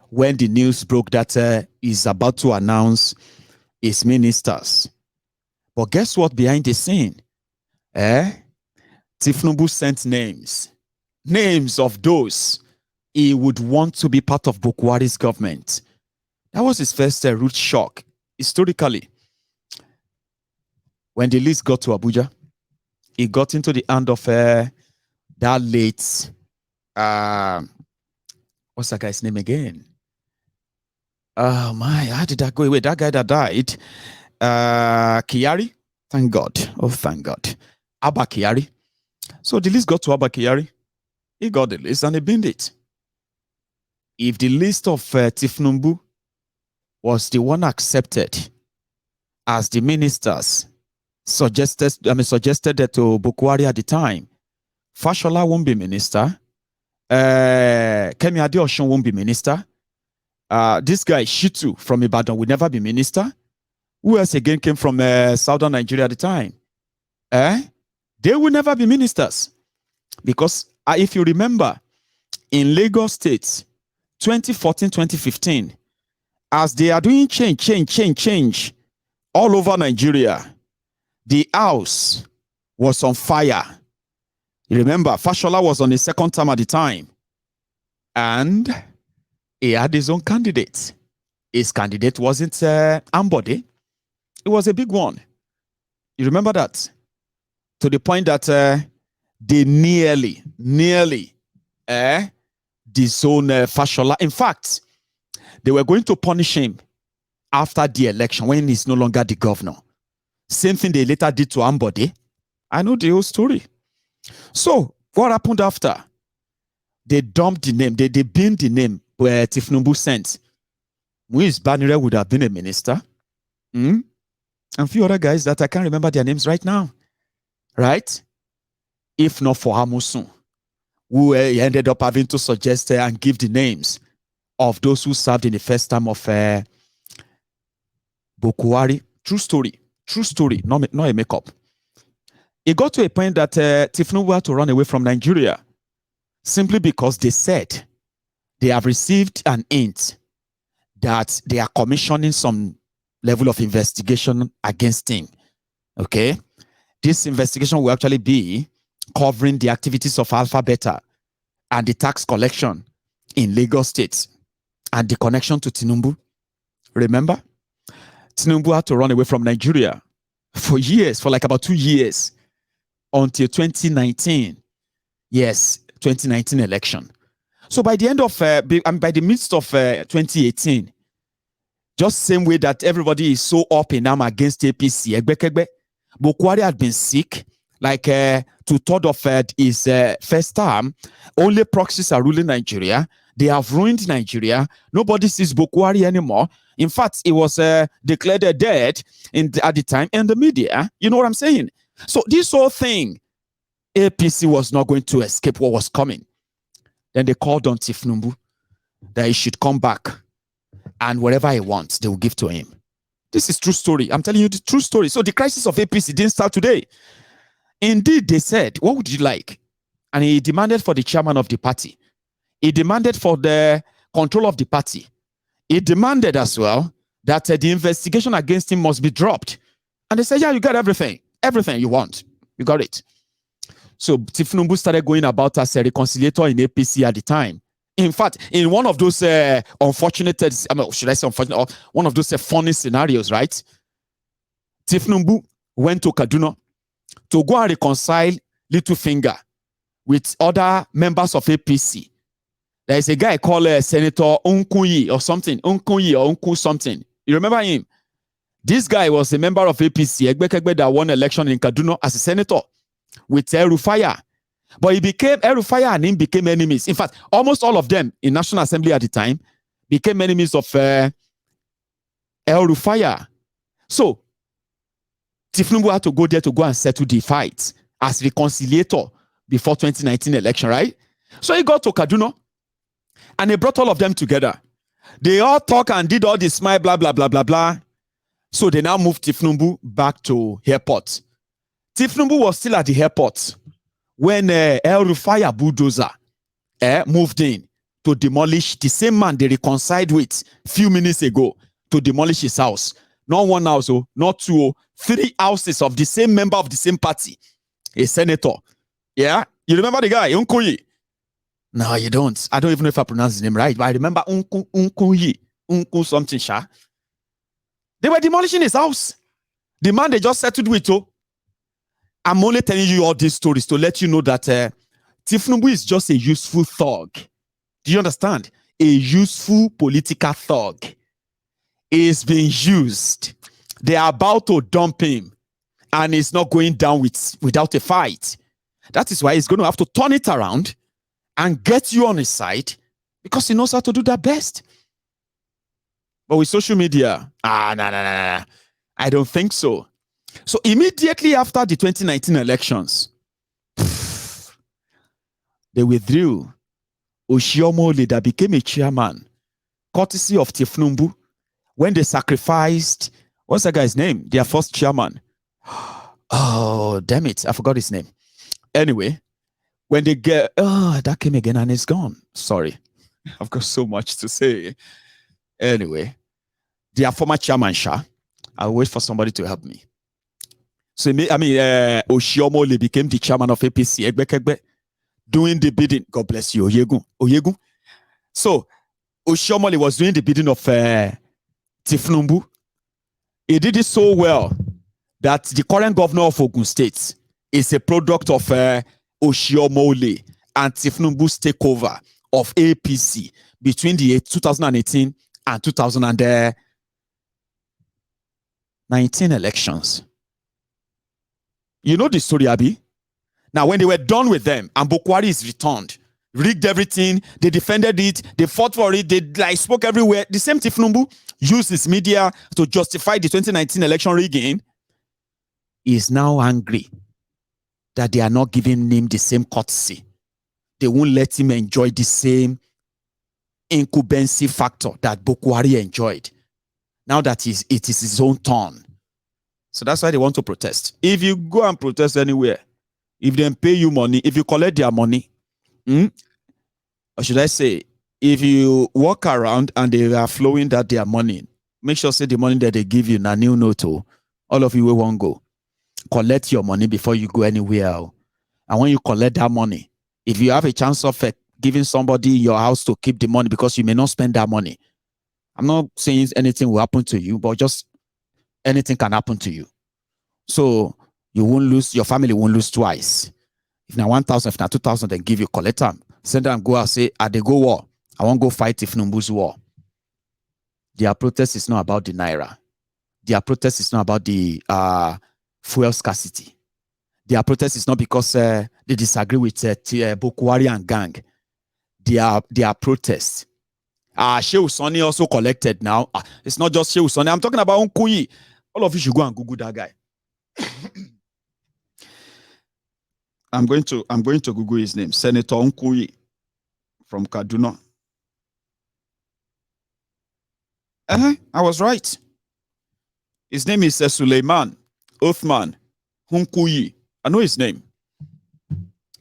when the news broke that he's about to announce his ministers. But guess what? Behind the scene, Tinubu sent names of those he would want to be part of Buhari's government. That was his first root shock historically. When the list got to Abuja, it got into the hand of that late, what's that guy's name again? Oh my, how did that go away? That guy that died, Kyari. Thank God. Oh, thank God. Abba Kyari. So the list got to Abba Kyari. He got the list and he binned it. If the list of Tinubu was the one accepted as the ministers suggested that to Buhari at the time, Fashola won't be minister. Kemi Adeosun won't be minister. This guy Shitu from Ibadan will never be minister. Who else again came from southern Nigeria at the time? They will never be ministers. Because if you remember, in Lagos State, 2014-2015, as they are doing change all over Nigeria, the house was on fire. You remember, Fashola was on his second term at the time. And he had his own candidate. His candidate wasn't Ambode. It was a big one. You remember that? To the point that they nearly disowned Fashola. In fact, they were going to punish him after the election when he's no longer the governor. Same thing they later did to Ambode. I know the whole story. So, what happened after? They dumped the name. They binned the name where Tinubu sent. Muiz Banire would have been a minister. And a few other guys that I can't remember their names right now. Right? If not for Hamusun, who ended up having to suggest and give the names of those who served in the first term of Buhari. True story, not a makeup. It got to a point that Tinubu had to run away from Nigeria simply because they said they have received an hint that they are commissioning some level of investigation against him. Okay? This investigation will actually be covering the activities of Alpha Beta and the tax collection in Lagos State and the connection to Tinubu. Remember? Tinubu had to run away from Nigeria for years, for like about 2 years, until 2019. Yes, 2019 election. So by the end of, by the midst of 2018, Just same way that everybody is so up in arm against APC. Buhari had been sick. Like to third of his first term, only proxies are ruling Nigeria. They have ruined Nigeria. Nobody sees Buhari anymore. In fact, he was declared dead at the time in the media. You know what I'm saying? So this whole thing, APC was not going to escape what was coming. Then they called on Tinubu that he should come back, and whatever he wants, they will give to him. This is true story. I'm telling you the true story. So the crisis of APC didn't start today. Indeed, they said, what would you like? And he demanded for the chairman of the party. He demanded for the control of the party. He demanded as well that the investigation against him must be dropped. And they said, yeah, you got everything. Everything you want. You got it. So Tinubu started going about as a reconciliator in APC at the time. In fact, in one of those unfortunate, should I say unfortunate, or one of those funny scenarios, right? Tinubu went to Kaduna to go and reconcile Littlefinger with other members of APC. There is a guy called Senator Unkunyi or something. Unkunyi or Unku something. You remember him? This guy was a member of APC, Egbekegbe, that won election in Kaduna as a senator with El-Rufai. But he became, El-Rufai and him became enemies. In fact, almost all of them in National Assembly at the time became enemies of El-Rufai. So, Tinubu had to go there to go and settle the fight as reconciliator before 2019 election, right? So he got to Kaduna and he brought all of them together. They all talk and did all this smile, blah, blah, blah, blah, blah. So they now moved Tinubu back to airport. Tinubu was still at the airport when El-Rufai bulldozer moved in to demolish the same man they reconciled with a few minutes ago to demolish his house. Not one house, not two, 3 houses of the same member of the same party, a senator. Yeah? You remember the guy, Unkunyi? No, you don't. I don't even know if I pronounce his name right, but I remember Unkunyi. Unku something, sha. They were demolishing his house. The man they just settled with, I'm only telling you all these stories to let you know that Tinubu is just a useful thug. Do you understand? A useful political thug. He is being used. They are about to dump him, and he's not going down without a fight. That is why he's going to have to turn it around and get you on his side because he knows how to do that best. But with social media, nah. I don't think so. So immediately after the 2019 elections, they withdrew Oshiomhole that became a chairman, courtesy of Tinubu, when they sacrificed, what's that guy's name? Their first chairman. Oh, damn it. I forgot his name. Anyway, when they get, that came again and it's gone. Sorry. I've got so much to say. Anyway, their former chairman, I'll wait for somebody to help me. So, Oshiomhole became the chairman of APC, Egbekegbe, doing the bidding. God bless you, Oyegun. So, Oshiomhole was doing the bidding of Tinubu. He did it so well that the current governor of Ogun State is a product of Oshiomhole and Tinubu's takeover of APC between the 2018 and 2019 elections. You know the story, Abi? Now, when they were done with them and Buhari is returned, rigged everything, they defended it, they fought for it, they spoke everywhere. The same Tinubu used his media to justify the 2019 election rigging. He is now angry that they are not giving him the same courtesy. They won't let him enjoy the same incumbency factor that Buhari enjoyed. Now that it is his own turn. So that's why they want to protest. If you go and protest anywhere, if they pay you money, if you collect their money, or should I say, if you walk around and they are flowing that their money, make sure say the money that they give you, na new note, all of you will won't go. Collect your money before you go anywhere. And when you collect that money, if you have a chance of giving somebody your house to keep the money because you may not spend that money, I'm not saying anything will happen to you, but just anything can happen to you. So you won't lose, your family won't lose twice. If now 1,000, if now 2,000, then give you, collect them. Send them, go out, say, they go war. I won't go fight if Tinubu's war. Their protest is not about the naira. Their protest is not about the fuel scarcity. Their protest is not because they disagree with Buhari and gang. Their protest. Shehu Sani also collected now. It's not just Shehu Sani. I'm talking about Nkuyi. All of you should go and Google that guy. I'm going to Google his name. Senator Nkuyi from Kaduna. I was right. His name is Suleiman Othman Nkuyi. I know his name.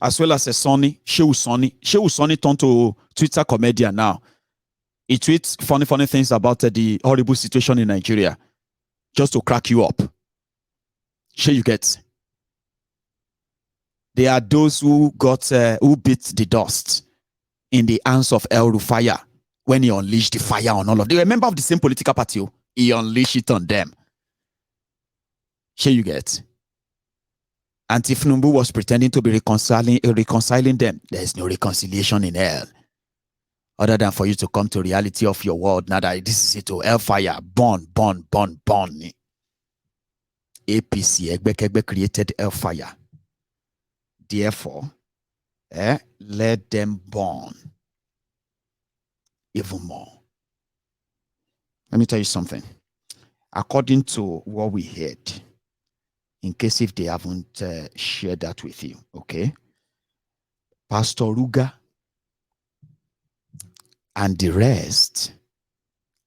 As well as Sonny, Shehu Sani. Shehu Sani turned to Twitter comedian now. He tweets funny things about the horrible situation in Nigeria just to crack you up. Sure you get. They are those who beat the dust in the hands of El Rufaya when he unleashed the fire on all of them. They were members of the same political party. He unleashed it on them. Sure you get. And Tinubu was pretending to be reconciling them. There is no reconciliation in hell. Other than for you to come to reality of your world. Now that this is it, hellfire, burn. APC, Egbe created hellfire. Therefore, let them burn even more. Let me tell you something. According to what we heard, in case if they haven't shared that with you, okay? Pastor Ruga and the rest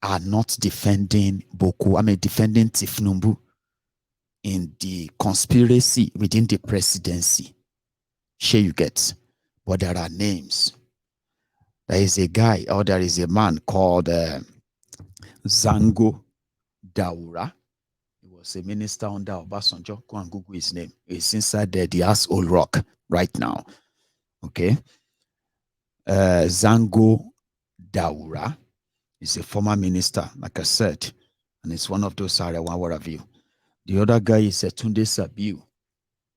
are not defending defending Tinubu in the conspiracy within the presidency. Sure you get. But there are names. There is a guy, or there is a man called Zango Daura. He was a minister under Obasanjo. Go and Google his name. He's inside the Ass Old Rock right now. Okay. Zango Daura is a former minister, like I said, and it's one of those what have you. The other guy is Tunde Sabiu,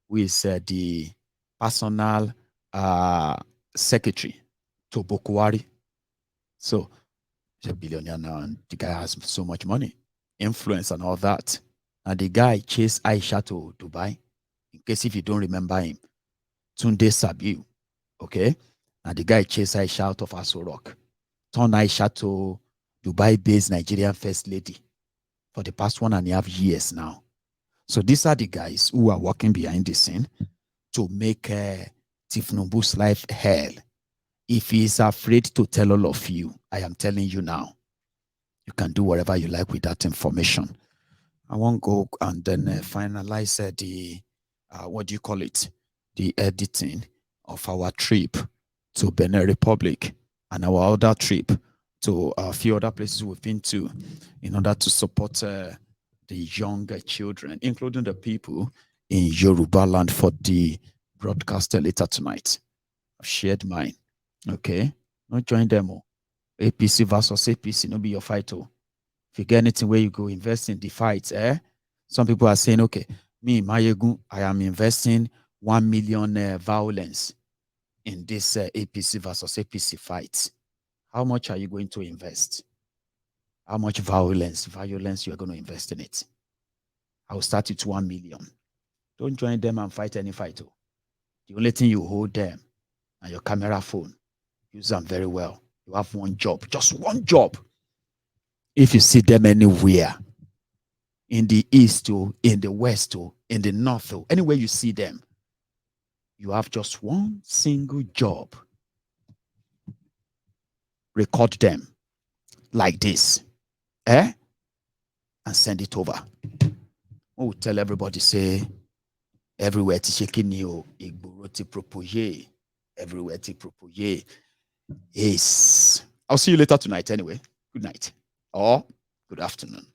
who is the personal secretary to Buhari. So he's a billionaire now, and the guy has so much money, influence, and all that. And the guy chased Aisha to Dubai. In case if you don't remember him, Tunde Sabiu, okay? And the guy chased Aisha out of Aso Rock. Turned Aisha to Dubai-based Nigerian first lady for the past 1.5 years now. So these are the guys who are working behind the scene to make Tinubu's life hell. If he is afraid to tell all of you, I am telling you now, you can do whatever you like with that information. I won't go and then finalize the, the editing of our trip to Benin Republic and our other trip to a few other places we've been to in order to support the younger children, including the people in Yoruba land for the broadcast later tonight. I've shared mine. Okay? Not join them all. APC versus APC, no be your fight. Oh. If you get anything where you go invest in the fight, some people are saying, okay, me, Mayegun, I am investing 1 million violence in this APC versus APC fight. How much are you going to invest? How much violence you are going to invest in it? I will start with 1 million. Don't join them and fight any fight. Oh. The only thing you hold them and your camera phone. Use them very well. You have one job, just one job. If you see them anywhere, in the east or in the west or in the north or anywhere you see them, you have just one single job. Record them like this, and send it over. Oh, tell everybody, say, everywhere to shaking you, igboro ti propoye, everywhere to propoye. Yes. I'll see you later tonight anyway. Good night. Or good afternoon.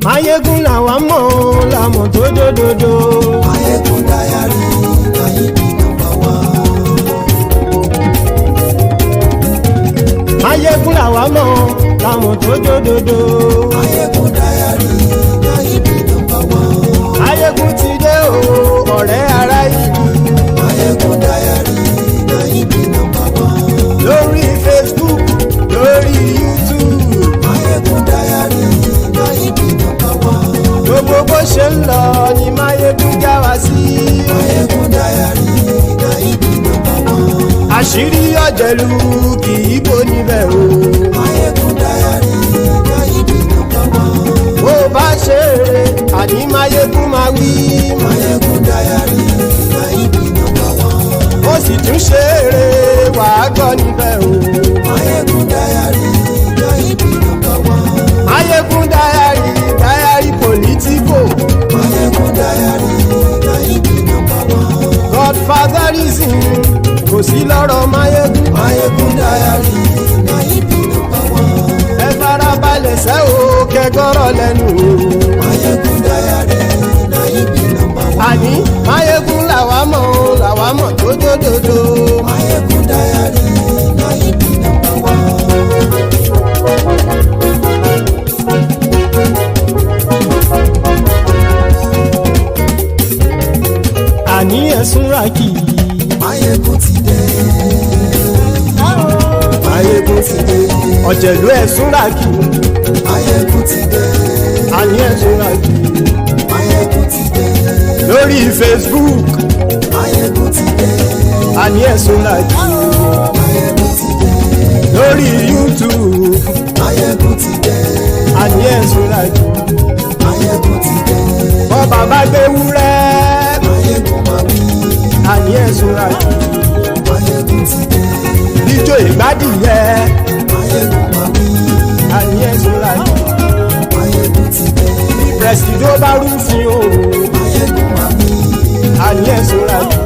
Mayegun làwa mọ̀, làmọ̀ tó dòdòdò. Mayegun tójódodo. Máyégún dáyàrí náírà nọ́mbà wán. Máyégún ti dé o ọ̀rẹ́ ará ìlú. Máyégún dáyàrí náírà nọ́mbà wán. Lórí Facebook lórí YouTube. Máyégún dáyàrí náírà nọ́mbà wán. Gbogbo bó ṣe ń lọ ni Máyégún já wa sí. Máyégún dáyàrí náírà nọ́mbà wán. Àṣírí ọ̀jẹ̀lú kì í bò níbẹ̀ o. Máyégún dáyàrí náírà nọ́mbà wán. Bó bá ṣe eré àní Máyégún máa wí. Máyégún dáyàrí náírà nọ́mbà wán. Ó sì tún ṣe eré wàá gbọ́ níbẹ̀ o. Máyégún dáyàrí náírà nọ́mbà wán. Máyégún dáyàrí pòlítíkò. Máyégún dáyàrí náírà nọ́mbà wán. Godfatherism kò sí lọ́rọ̀ Máyégún. Máyégún dáyàrí náírà nọ́mbà wán. Ẹ farabalẹ̀ sẹ́ o kẹgọ́rọ̀ lẹ́nu o. Máyégún dáyàrí náírà nọ́mbà wán. Àní Máyégún làwa mọ̀ tójódodo. Máyégún dáyàrí náírà nọ́mbà wán. Àní ẹ̀sùn ràkì. Máyégún ti dé. Máyégún ti dé. Ọ̀jẹ̀lú ẹ̀sùn ràkì. Máyégún ti dé. Àní ẹ̀sùn ràkì. Máyégún ti dé. Lórí Facebook. Máyégún ti dé. Àní ẹ̀sùn ràkì. Máyégún ti dé. Lórí YouTube. Máyégún ti dé. Àní ẹ̀sùn ràkì. Máyégún ti dé. Bọ́ bàbá gbé wúrẹ́. Máyégún máa wí. Àní ẹ̀sùn ràkì. Máyégún ti dé. Ijó ìgbádìyẹ. Máyégún máa wí. Àní ẹ̀sùn ràkì. Máyégún ti dé. Pẹ̀sìdó bá rúfin o. Máyégún máa wí. Àní ẹ̀sùn ràkì.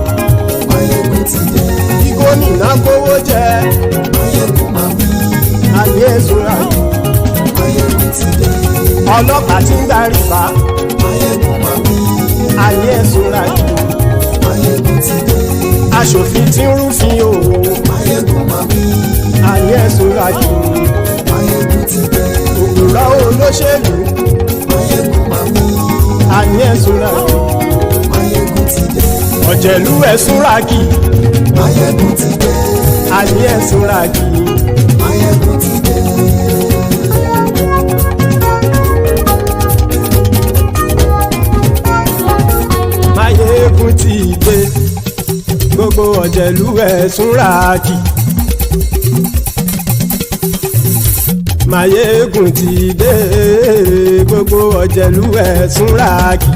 Máyégún ti dé. Kí gómìnà kówó jẹ. Máyégún máa wí. Àní ẹ̀sùn ràkì. Máyégún ti dé. Ọlọ́pàá tí ń darí bá. Máyégún máa wí. Àní ẹ̀sùn ràkì. Máyégún ti dé. Aṣòfin tí ń rúfin o. Máyégún máa wí. Àní ẹ̀sùn ràkì. Máyégún ti dé. Òpùrọ́ olóṣèlú. Máyégún máa wí. Àní ẹ̀sùn ràkì. Máyégún ti dé. Ọ̀jẹ̀lú ẹ̀sùn ràkì. Máyégún ti dé. Àní ẹ̀sùn ràkì. Máyégún ti dé. Máyégún ti dé. Gbogbo ọ̀jẹ̀lú ẹ̀sùn ràkì. Máyégún ti dé. Gbogbo ọ̀jẹ̀lú ẹ̀sùn ràkì.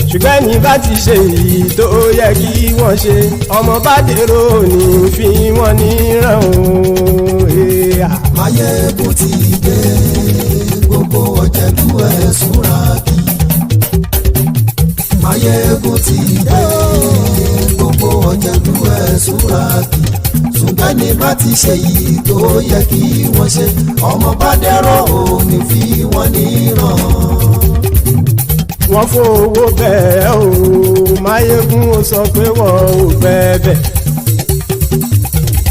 Ṣùgbọ́n ní bá ti ṣe èyí tó yẹ kí wọ́n ṣe, ọmọ bá dèrò ní fi wọ́n níran o. Máyégún ti dé. Gbogbo ọ̀jẹ̀lú ẹ̀sùn ràkì. Máyégún ti dé. Gbogbo ọ̀jẹ̀lú ẹ̀sùn ràkì. Ṣùgbọ́n ní bá ti ṣe èyí tó yẹ kí wọ́n ṣe, ọmọ bá dẹ̀rọ̀ ò ní fi wọ́n níran. Wọ́n fowó bẹ́ẹ̀ o, Máyégún ó sọ pé wọ́n ò bẹ́ẹ̀.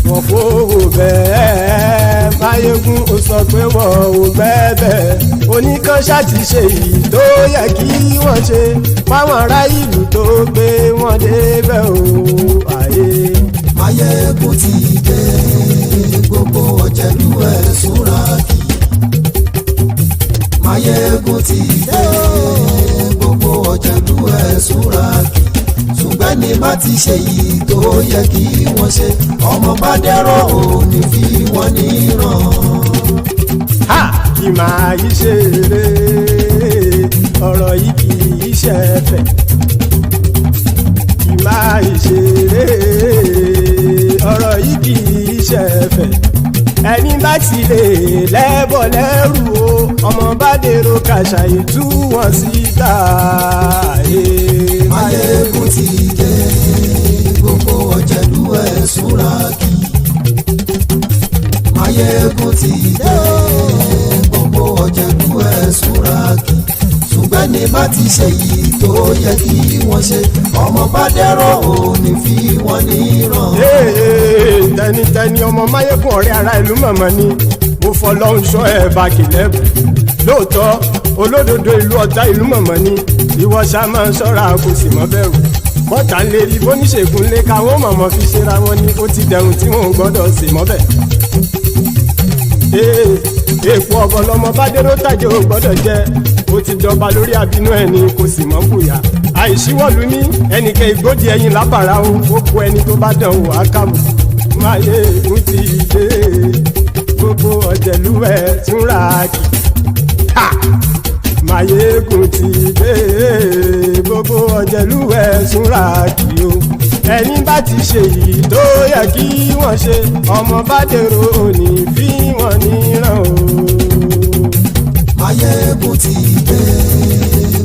Wọ́n fowó bẹ́ẹ̀, Máyégún ó sọ pé wọ́n ò bẹ́ẹ̀. Oníkan ṣáàtì ṣe èyí tó yẹ kí wọ́n ṣe fáwọn ará ìlú tó gbé wọn débẹ̀ o. Àyè. Máyégún ti dé. Gbogbo ọ̀jẹ̀lú ẹ̀sùn ràkì. Máyégún ti dé. Gbogbo ọ̀jẹ̀lú ẹ̀sùn ràkì. Ṣùgbọ́n ní bá ti ṣe yìí tó yẹ kí wọ́n ṣe, ọmọ bá dẹ̀rọ̀ ò ní fi wọ́n níran. Ha! Kì máa yí ṣe eré, ọ̀rọ̀ yìí kì í ṣe ẹ̀fẹ̀. Kì máa yí ṣe eré, ọ̀rọ̀ yìí kì í ṣe ẹ̀fẹ̀. Ẹni bá ti lè lẹ́bọ̀ lẹ́rù o, ọmọ bá dèrò kàṣà ìtú wọn síta. Máyégún ti dé. Gbogbo ọ̀jẹ̀lú ẹ̀sùn ràkì. Máyégún ti dé. Gbogbo ọ̀jẹ̀lú ẹ̀sùn ràkì. Ṣùgbọ́n ní bá ti ṣe yìí tó yẹ kí wọ́n ṣe, ọmọ bá dẹ̀rọ̀ ò ní fi wọ́n níran. Tẹnitẹni ọmọ Máyégún ọ̀rẹ́ ara ìlú mọ̀mọ́ ni ó fọlọ́hún ṣọ́ ẹ̀ bá kìlẹ́bù lóòótọ́ olódodo ìlú ọ̀tá ìlú mọ̀mọ́ ni ìwọ ṣá máa ń ṣọ́ra kò sì mọ́ bẹ̀rù bọ́tà ń lè rí bóníṣègùn lé káwọn mọ̀mọ́ fi ṣera wọn ni ó ti dẹrùn tí wọn ò gbọ́dọ̀ sì mọ́ bẹ̀. èèpo ọ̀bọ lọmọ bá dérò tàjẹ́ ò gbọ́dọ̀ jẹ́ ó ti jọba lórí àbínú ẹni kò sì mọ́ bùyà àìsíwọ́lu ní ẹnìkẹ́ ìgbódì ẹyin lábàrá o ó kó ẹni tó bá dán o àkàmù máyé ń ti dé gbogbo ọ̀jẹ̀lú ẹ̀ túnra kì Máyégún ti dé gbogbo ọ̀jẹ̀lú ẹ̀ túnra kì o ẹni bá ti ṣe yìí tó yẹ kí wọ́n ṣe ọmọ bá dèrò òní fi wọ́n níran o. Máyégún ti dé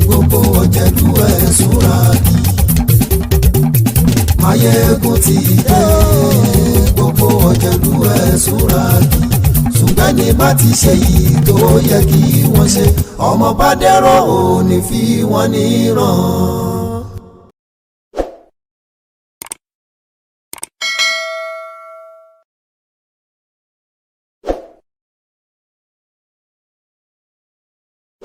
gbogbo ọ̀jẹ̀lú ẹ̀ túnra kì. Máyégún ti dé gbogbo ọ̀jẹ̀lú ẹ̀ túnra kì. Ṣùgbọ́n ní bá ti ṣe yìí tó yẹ kí wọ́n ṣe ọmọ bá dẹ́rọ̀ òní fi wọ́n níran.